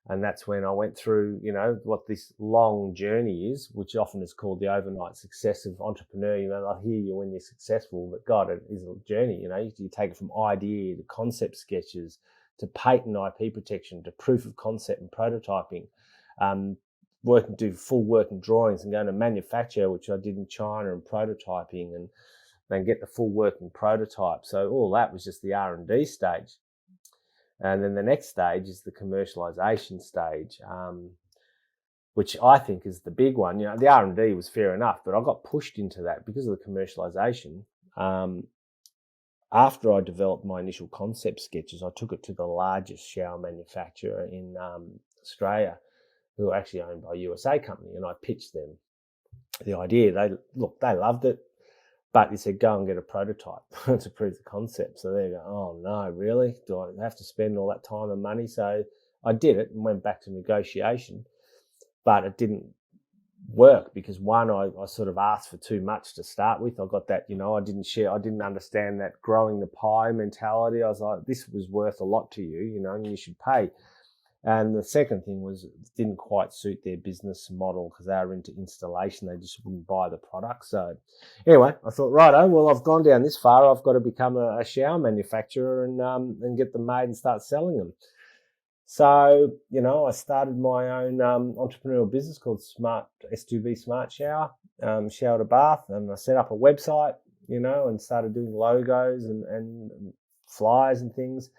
and that's when I went through, what this long journey is, which often is called the overnight success of entrepreneur. I hear you when you're successful, but God, it is a journey. You take it from idea to concept sketches to patent IP protection to proof of concept and prototyping, do full working drawings and going to manufacture, which I did in China, and prototyping and then get the full working prototype. So all that was just the R&D stage. And then the next stage is the commercialization stage, which I think is the big one. The R&D was fair enough, but I got pushed into that because of the commercialization. After I developed my initial concept sketches, I took it to the largest shower manufacturer in Australia, who are actually owned by a USA company, and I pitched them the idea. They loved it, but he said, go and get a prototype to prove the concept. So they go, oh no, really? Do I have to spend all that time and money? So I did it and went back to negotiation, but it didn't work because one, I sort of asked for too much to start with. I got that, I didn't understand that growing the pie mentality. I was like, this was worth a lot to you, and you should pay. And the second thing was it didn't quite suit their business model because they were into installation. They just wouldn't buy the product. So anyway, I thought, righto, well, I've gone down this far. I've got to become a shower manufacturer and get them made and start selling them. So, I started my own entrepreneurial business called S2B Smart Shower, Shower to Bath. And I set up a website, and started doing logos and flyers and things.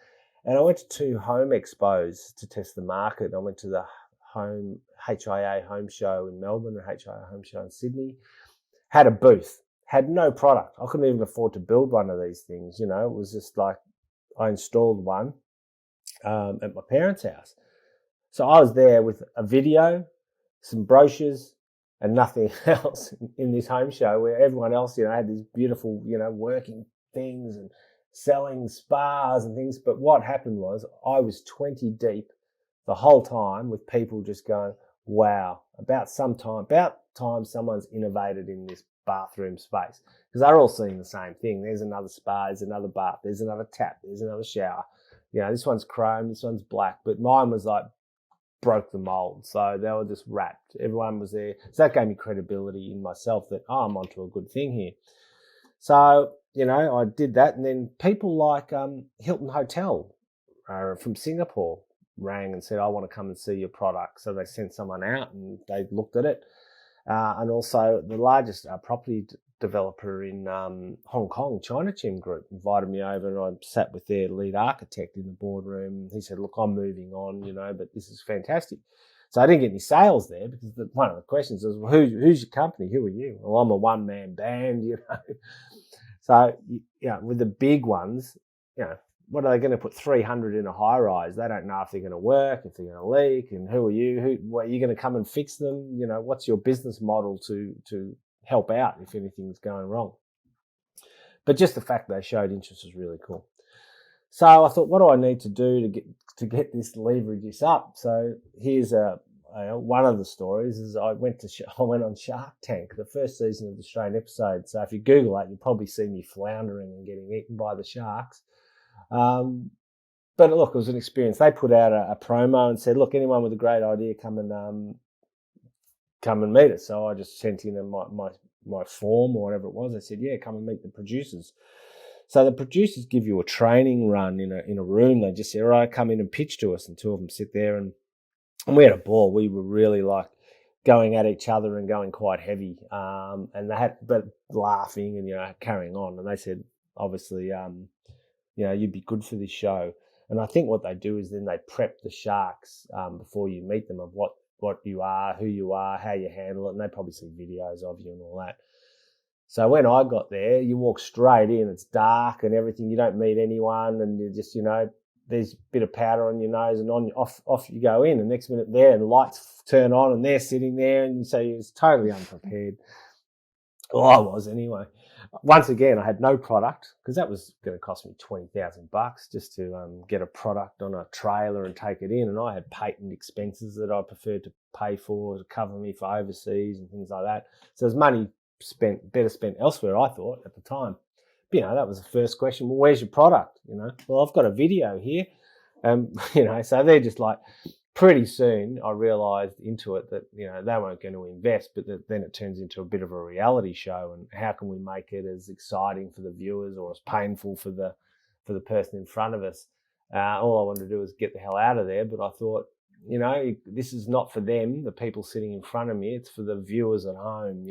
And I went to 2 home expos to test the market. I went to the HIA Home Show in Melbourne and HIA Home Show in Sydney. Had a booth, had no product. I couldn't even afford to build one of these things. It was just like I installed one at my parents' house. So I was there with a video, some brochures, and nothing else in this home show where everyone else, had these beautiful, working things and selling spas and things. But what happened was I was 20 deep the whole time with people just going, wow, about time someone's innovated in this bathroom space, because they're all seeing the same thing. There's another spa, there's another bath, there's another tap, there's another shower. This one's chrome, this one's black, but mine was like broke the mold. So they were just wrapped. Everyone was there. So that gave me credibility in myself that, I'm onto a good thing here. So, I did that. And then people like Hilton Hotel from Singapore rang and said, I want to come and see your product. So they sent someone out and they looked at it. And also the largest property developer in Hong Kong, China Chim Group, invited me over and I sat with their lead architect in the boardroom. He said, look, I'm moving on, but this is fantastic. So I didn't get any sales there because one of the questions was, well, who's your company? Who are you? Well, I'm a one-man band, So, with the big ones, what are they going to put 300 in a high-rise? They don't know if they're going to work, if they're going to leak, and who are you? Are you going to come and fix them? What's your business model to help out if anything's going wrong? But just the fact they showed interest was really cool. So I thought, what do I need to do to get this leverage up? So here's one of the stories is I went on Shark Tank, the first season of the Australian episode. So if you Google that, you'll probably see me floundering and getting eaten by the sharks. But look, it was an experience. They put out a promo and said, look, anyone with a great idea, come and meet us. So I just sent in my form or whatever it was. They said, yeah, come and meet the producers. So the producers give you a training run in a room. They just say, all right, come in and pitch to us. And 2 of them sit there and we had a ball. We were really like going at each other and going quite heavy. And they but laughing and, carrying on. And they said, obviously, you'd be good for this show. And I think what they do is then they prep the sharks before you meet them of what you are, who you are, how you handle it. And they probably see videos of you and all that. So when I got there, you walk straight in, it's dark and everything. You don't meet anyone and you just, there's a bit of powder on your nose and off you go in. And next minute there and lights turn on and they're sitting there and so it's totally unprepared. Well, I was anyway. Once again, I had no product because that was going to cost me $20,000 just to get a product on a trailer and take it in. And I had patent expenses that I preferred to pay for to cover me for overseas and things like that. So there's money better spent elsewhere, I thought, at the time. But, that was the first question. Well, where's your product? Well, I've got a video here. So they're just like, pretty soon I realised into it that, they weren't going to invest, but then it turns into a bit of a reality show, and how can we make it as exciting for the viewers or as painful for the person in front of us? All I wanted to do was get the hell out of there, but I thought, this is not for them, the people sitting in front of me, it's for the viewers at home.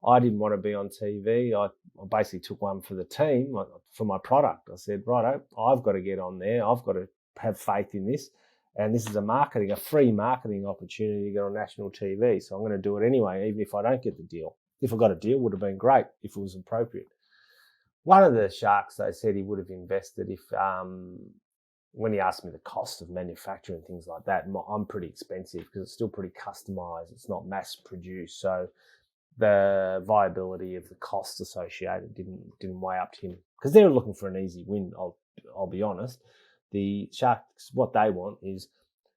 I didn't want to be on TV. I basically took one for the team, for my product. I said, righto, I've got to get on there. I've got to have faith in this. And this is a free marketing opportunity to get on national TV. So I'm going to do it anyway, even if I don't get the deal. If I got a deal, would have been great if it was appropriate. One of the sharks, they said he would have invested if, when he asked me the cost of manufacture and things like that, I'm pretty expensive because it's still pretty customized. It's not mass produced. So the viability of the costs associated didn't weigh up to him, because they were looking for an easy win. I'll be honest. The sharks, what they want is,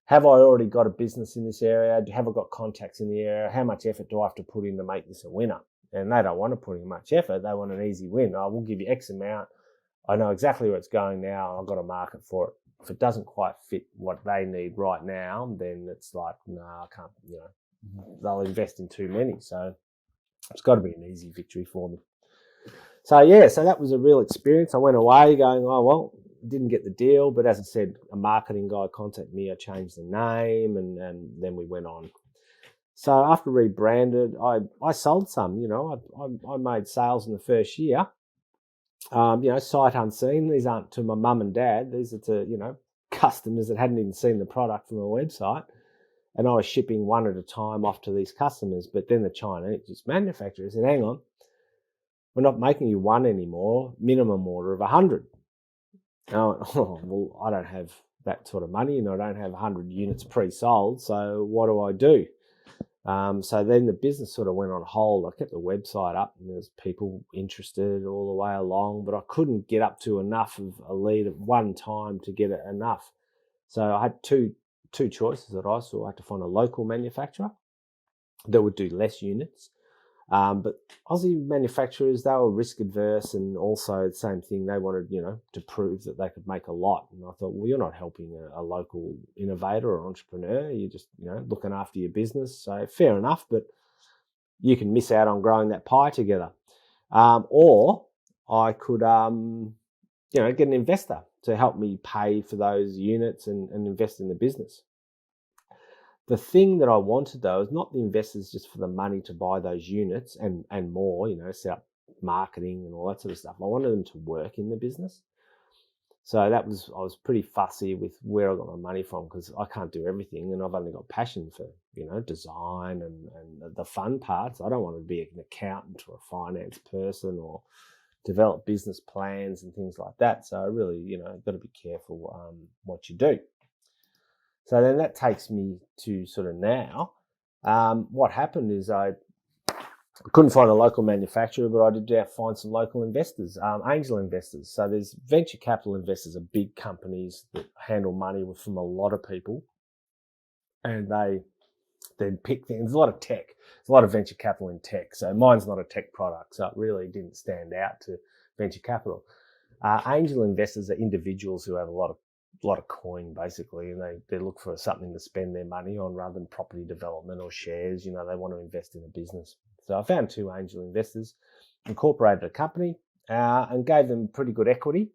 have I already got a business in this area? Have I got contacts in the area? How much effort do I have to put in to make this a winner? And they don't want to put in much effort. They want an easy win. I will give you X amount. I know exactly where it's going now, and I've got a market for it. If it doesn't quite fit what they need right now, then it's like, no, I can't, they'll invest in too many. So it's got to be an easy victory for them. So that was a real experience. I went away going, oh, well, didn't get the deal. But as I said, a marketing guy contacted me. I changed the name, and then we went on. So after rebranded, I sold some, I made sales in the first year. Sight unseen. These aren't to my mum and dad. These are to, customers that hadn't even seen the product from a website. And I was shipping one at a time off to these customers. But then the Chinese manufacturer said, hang on, we're not making you one anymore, minimum order of 100. Well, I don't have that sort of money, and I don't have 100 units pre-sold. So what do? So then the business sort of went on hold. I kept the website up, and there's people interested all the way along, but I couldn't get up to enough of a lead at one time to get it enough. So I had two choices that I saw. I had to find a local manufacturer that would do less units. But Aussie manufacturers, they were risk adverse, and also the same thing, they wanted, to prove that they could make a lot. And I thought, well, you're not helping a local innovator or entrepreneur. You're just, looking after your business. So fair enough, but you can miss out on growing that pie together. Or I could, get an investor to help me pay for those units and invest in the business. The thing that I wanted, though, is not the investors just for the money to buy those units and more, set up marketing and all that sort of stuff. I wanted them to work in the business. So I was pretty fussy with where I got my money from, because I can't do everything, and I've only got passion for, design and the fun parts. I don't want to be an accountant or a finance person or develop business plans and things like that. So I really, got to be careful what you do. So then that takes me to sort of now. What happened is I couldn't find a local manufacturer, but I did find some local investors, angel investors. So there's venture capital investors are big companies that handle money from a lot of people, and they'd pick things. There's a lot of tech. There's a lot of venture capital in tech. So mine's not a tech product, so it really didn't stand out to venture capital. Angel investors are individuals who have a lot of coin, basically, and they look for something to spend their money on rather than property development or shares. They want to invest in a business. So I found two angel investors, incorporated a company, and gave them pretty good equity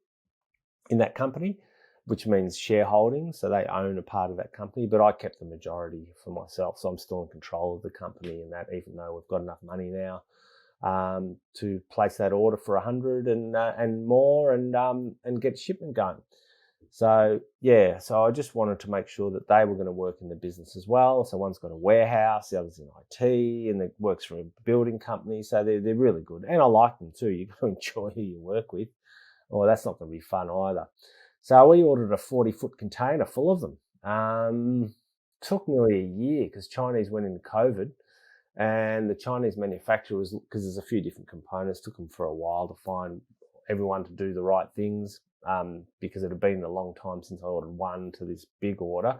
in that company, which means shareholding. So they own a part of that company, but I kept the majority for myself. So I'm still in control of the company, and that, even though we've got enough money now to place that order for 100 and more, and get shipment going. So I just wanted to make sure that they were going to work in the business as well. So one's got a warehouse, the other's in IT, and it works for a building company. So they're really good, and I like them too. You've got to enjoy who you work with, or that's not going to be fun either. So we ordered a 40-foot container full of them. Took nearly a year because Chinese went into COVID, and the Chinese manufacturers, because there's a few different components, took them for a while to find everyone to do the right things. Because it had been a long time since I ordered one to this big order.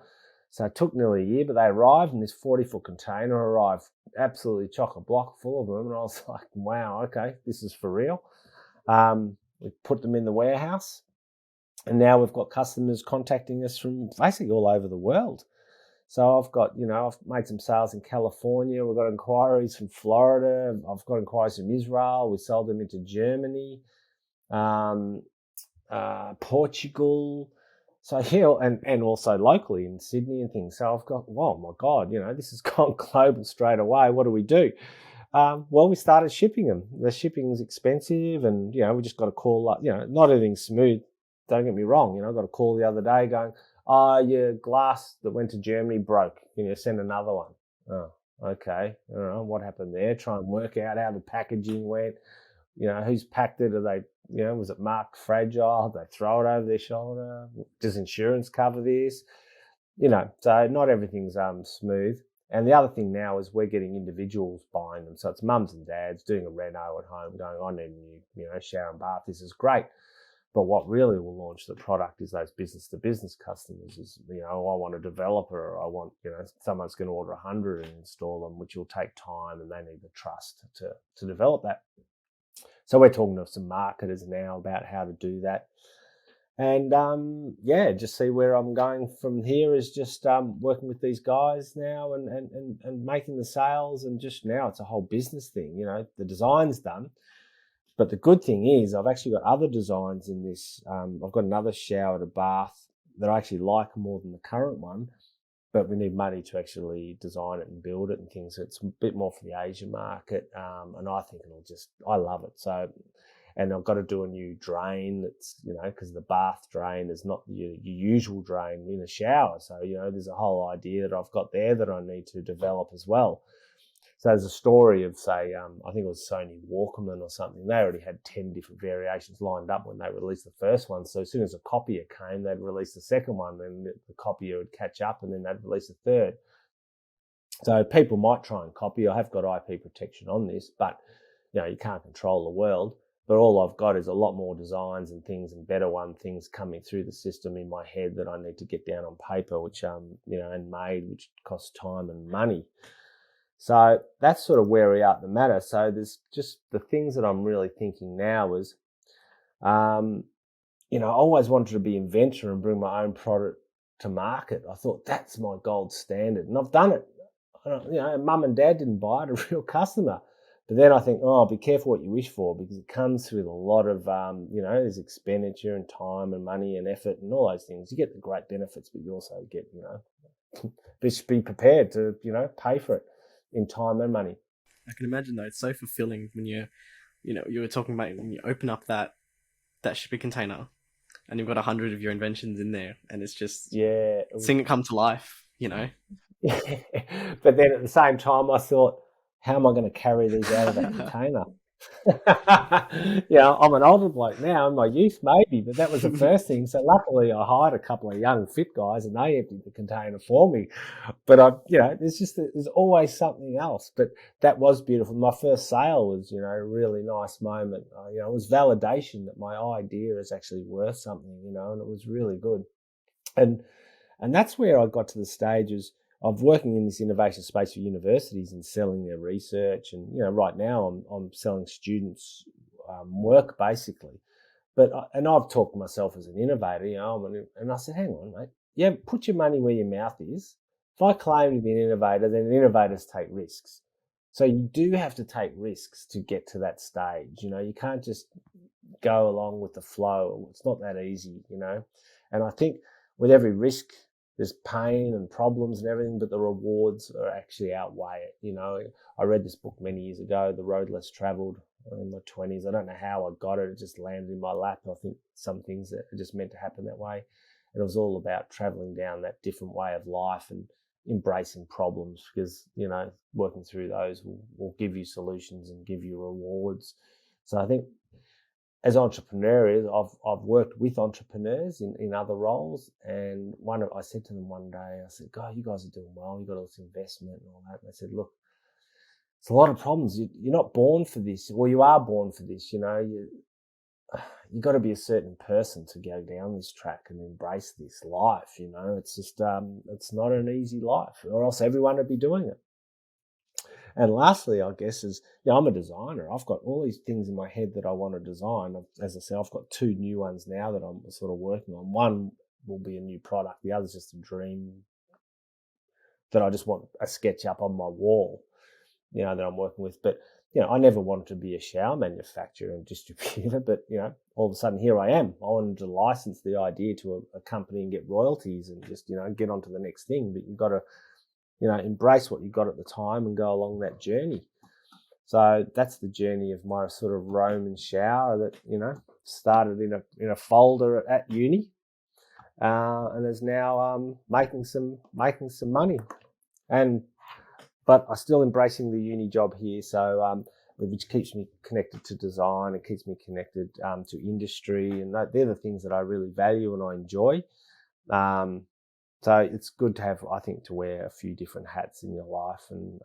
So it took nearly a year, but they arrived, and this 40-foot container arrived absolutely chock-a-block full of them. And I was like, wow, okay, this is for real. We put them in the warehouse. And now we've got customers contacting us from basically all over the world. So I've got, I've made some sales in California. We've got inquiries from Florida. I've got inquiries from Israel. We sold them into Germany, Portugal. So and also locally in Sydney and things. So I've got, oh my God, this has gone global straight away. What do we do? Well, we started shipping them. The shipping is expensive, and we just got a call up. Not everything's smooth. Don't get me wrong. I got a call the other day going, your glass that went to Germany broke. Can you send another one? Oh, okay. I don't know what happened there. Try and work out how the packaging went. Who's packed it? Are they, was it marked fragile? Did they throw it over their shoulder? Does insurance cover this? So not everything's smooth. And the other thing now is we're getting individuals buying them. So it's mums and dads doing a reno at home going, I need a new, shower and bath. This is great. But what really will launch the product is those business-to-business customers. I want a developer, or I want, someone's going to order 100 and install them, which will take time, and they need the trust to develop that. So we're talking to some marketers now about how to do that. And, just see where I'm going from here is just working with these guys now and making the sales. And just now it's a whole business thing. The design's done. But the good thing is I've actually got other designs in this. I've got another shower to bath that I actually like more than the current one, but we need money to actually design it and build it and things. So it's a bit more for the Asian market, and I think I love it. So, and I've got to do a new drain that's, because the bath drain is not your usual drain in a shower. So, there's a whole idea that I've got there that I need to develop as well. So there's a story of, say, I think it was Sony Walkman or something. They already had 10 different variations lined up when they released the first one. So as soon as a copier came, they'd release the second one, then the copier would catch up, and then they'd release a third. So people might try and copy. I have got IP protection on this, but you can't control the world. But all I've got is a lot more designs and things and better things coming through the system in my head that I need to get down on paper, which and made, which costs time and money. So that's sort of where we are at the matter. So there's just the things that I'm really thinking now is, I always wanted to be inventor and bring my own product to market. I thought that's my gold standard, and I've done it. Mum and dad didn't buy it, a real customer. But then I think, be careful what you wish for, because it comes with a lot of, there's expenditure and time and money and effort and all those things. You get the great benefits, but you also get, just be prepared to, pay for it in time and money. I can imagine though, it's so fulfilling when you were talking about when you open up that shipping container and you've got 100 of your inventions in there, and it's just seeing it come to life, But then at the same time, I thought, how am I going to carry these out of that container? I'm an older bloke now. In my youth, maybe, but that was the first thing. So luckily, I hired a couple of young, fit guys, and they emptied the container for me. But there's always something else. But that was beautiful. My first sale was, a really nice moment. It was validation that my idea is actually worth something, and it was really good. And that's where I got to the stages of working in this innovation space for universities and selling their research. And, right now I'm selling students work basically. But I've talked myself as an innovator, and I said, hang on, mate. Put your money where your mouth is. If I claim to be an innovator, then innovators take risks. So you do have to take risks to get to that stage. You can't just go along with the flow. It's not that easy, And I think with every risk, there's pain and problems and everything, but the rewards are actually outweigh it. I read this book many years ago, The Road Less Traveled, in my 20s. I don't know how I got it. It just landed in my lap. I think some things that are just meant to happen that way. And it was all about traveling down that different way of life and embracing problems, because, working through those will give you solutions and give you rewards. So I think as entrepreneurs, I've worked with entrepreneurs in other roles, and I said to them one day, I said, God, you guys are doing well. You've got all this investment and all that. And I said, look, it's a lot of problems. You're not born for this. Well, you are born for this. You got to be a certain person to go down this track and embrace this life. It's just it's not an easy life, or else everyone would be doing it. And lastly, I guess, is, I'm a designer. I've got all these things in my head that I want to design. As I said, I've got 2 new ones now that I'm sort of working on. One will be a new product. The other's just a dream that I just want a sketch up on my wall, that I'm working with. But, I never wanted to be a shower manufacturer and distributor, but, all of a sudden here I am. I wanted to license the idea to a company and get royalties and just, get on to the next thing. But you've got to, embrace what you got at the time and go along that journey. So that's the journey of my sort of Roman shower that, started in a folder at uni, and is now making some money. But I'm still embracing the uni job here, so which keeps me connected to design. It keeps me connected to industry, and they're the things that I really value and I enjoy. So it's good to have, I think, to wear a few different hats in your life, and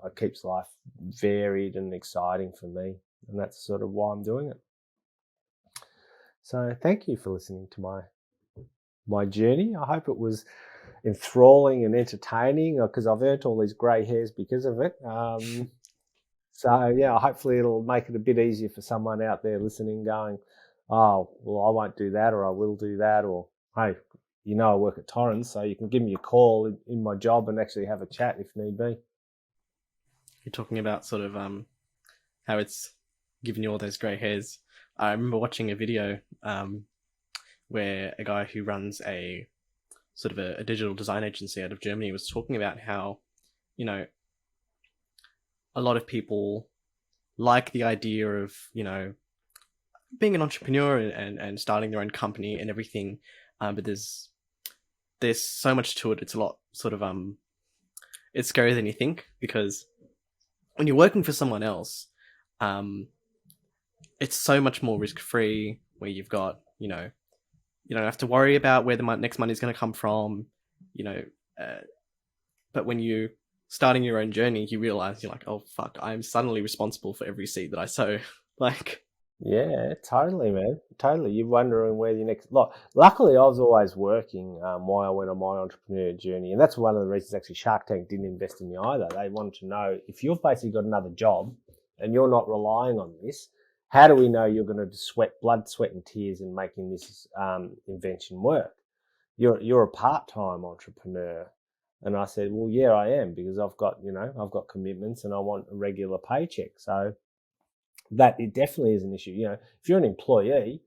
it keeps life varied and exciting for me, and that's sort of why I'm doing it. So thank you for listening to my journey. I hope it was enthralling and entertaining, because I've earned all these grey hairs because of it. So yeah, hopefully it'll make it a bit easier for someone out there listening, going, oh, well, I won't do that, or I will do that, or hey, I work at Torrens, so you can give me a call in my job and actually have a chat if need be. You're talking about sort of how it's giving you all those grey hairs. I remember watching a video where a guy who runs a sort of a digital design agency out of Germany was talking about how, a lot of people like the idea of, being an entrepreneur and starting their own company and everything, but there's so much to it. It's a lot sort of it's scarier than you think, because when you're working for someone else, it's so much more risk-free, where you've got, you don't have to worry about where the next money is going to come from, but when you starting your own journey, you realize you're like, oh fuck, I'm suddenly responsible for every seed that I sow. Yeah, totally, man. Totally. You're wondering where your next... Luckily, I was always working while I went on my entrepreneur journey. And that's one of the reasons actually Shark Tank didn't invest in me either. They wanted to know, if you've basically got another job and you're not relying on this, how do we know you're going to sweat blood, sweat and tears in making this invention work? You're a part-time entrepreneur. And I said, well, yeah, I am, because I've got commitments and I want a regular paycheck. So that it definitely is an issue. If you're an employee,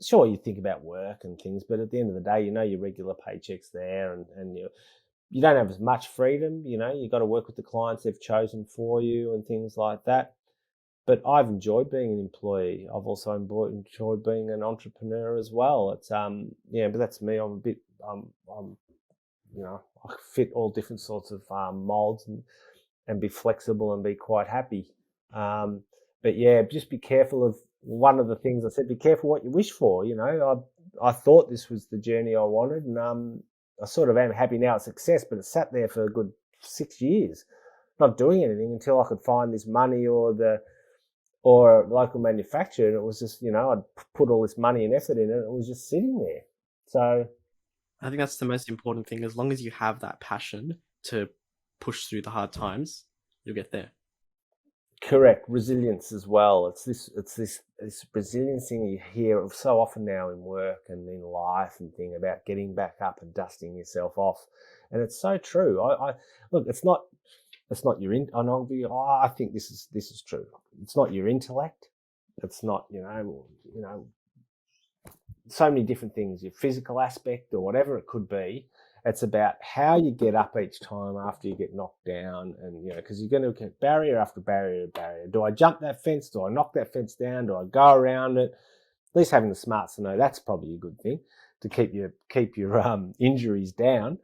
sure, you think about work and things, but at the end of the day, your regular paycheck's there, and you don't have as much freedom. You've got to work with the clients they've chosen for you and things like that. But I've enjoyed being an employee. I've also enjoyed being an entrepreneur as well. It's but that's me. I'm a bit I fit all different sorts of molds and be flexible and be quite happy. But yeah, just be careful of one of the things I said. Be careful what you wish for. I thought this was the journey I wanted, and I sort of am happy now at success. But it sat there for a good 6 years, not doing anything until I could find this money or a local manufacturer. And it was just, I'd put all this money and effort in it. And it was just sitting there. So I think that's the most important thing. As long as you have that passion to push through the hard times, you'll get there. Correct. Resilience as well. It's this resilience thing you hear so often now in work and in life and thing about getting back up and dusting yourself off. And it's so true. I look, it's not your I think this is true. It's not your intellect. It's not, so many different things, your physical aspect or whatever it could be. It's about how you get up each time after you get knocked down, and because you're going to get barrier after barrier to barrier. Do I jump that fence? Do I knock that fence down? Do I go around it? At least having the smarts to know that's probably a good thing to keep your injuries down.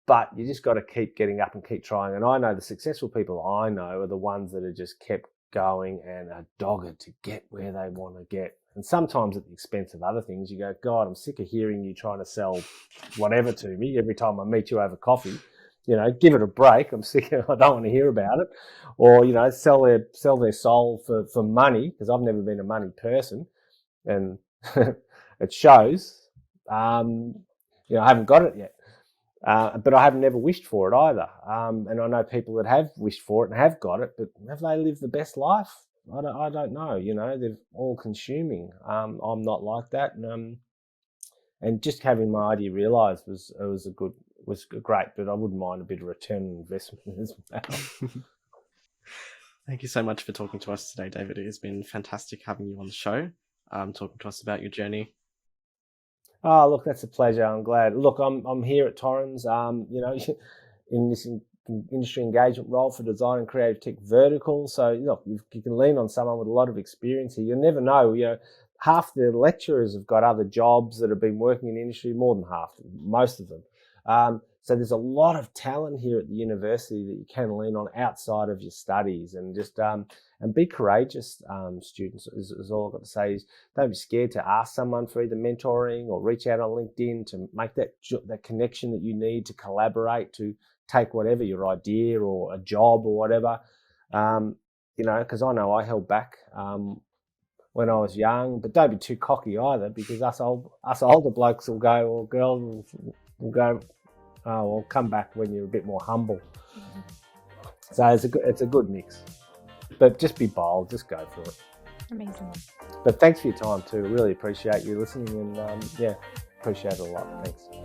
But you just got to keep getting up and keep trying. And I know the successful people I know are the ones that are just kept going and are dogged to get where they want to get. And sometimes at the expense of other things. You go, God, I'm sick of hearing you trying to sell whatever to me every time I meet you over coffee. Give it a break. I'm sick of, I don't want to hear about it. Or, sell their soul for money, because I've never been a money person. And it shows. I haven't got it yet. But I have never wished for it either. And I know people that have wished for it and have got it, but have they lived the best life? I don't know. They're all consuming. I'm not like that, and just having my idea realised was great. But I wouldn't mind a bit of return on investment as well. Thank you so much for talking to us today, David. It has been fantastic having you on the show, talking to us about your journey. Oh, look, that's a pleasure. I'm glad. Look, I'm here at Torrens, in this industry engagement role for design and creative tech vertical. So, look, you can lean on someone with a lot of experience here. You'll never know. Half the lecturers have got other jobs that have been working in industry, more than half, most of them. So there's a lot of talent here at the university that you can lean on outside of your studies, and just and be courageous, students, is all I've got to say. Is don't be scared to ask someone for either mentoring or reach out on LinkedIn to make that connection that you need to collaborate, to take whatever your idea or a job or whatever, because I know I held back when I was young, but don't be too cocky either, because us older blokes will go, or girls will go, oh, well, come back when you're a bit more humble. So it's a good mix, but just be bold, just go for it. Amazing. But thanks for your time too. Really appreciate you listening, and appreciate it a lot. Thanks.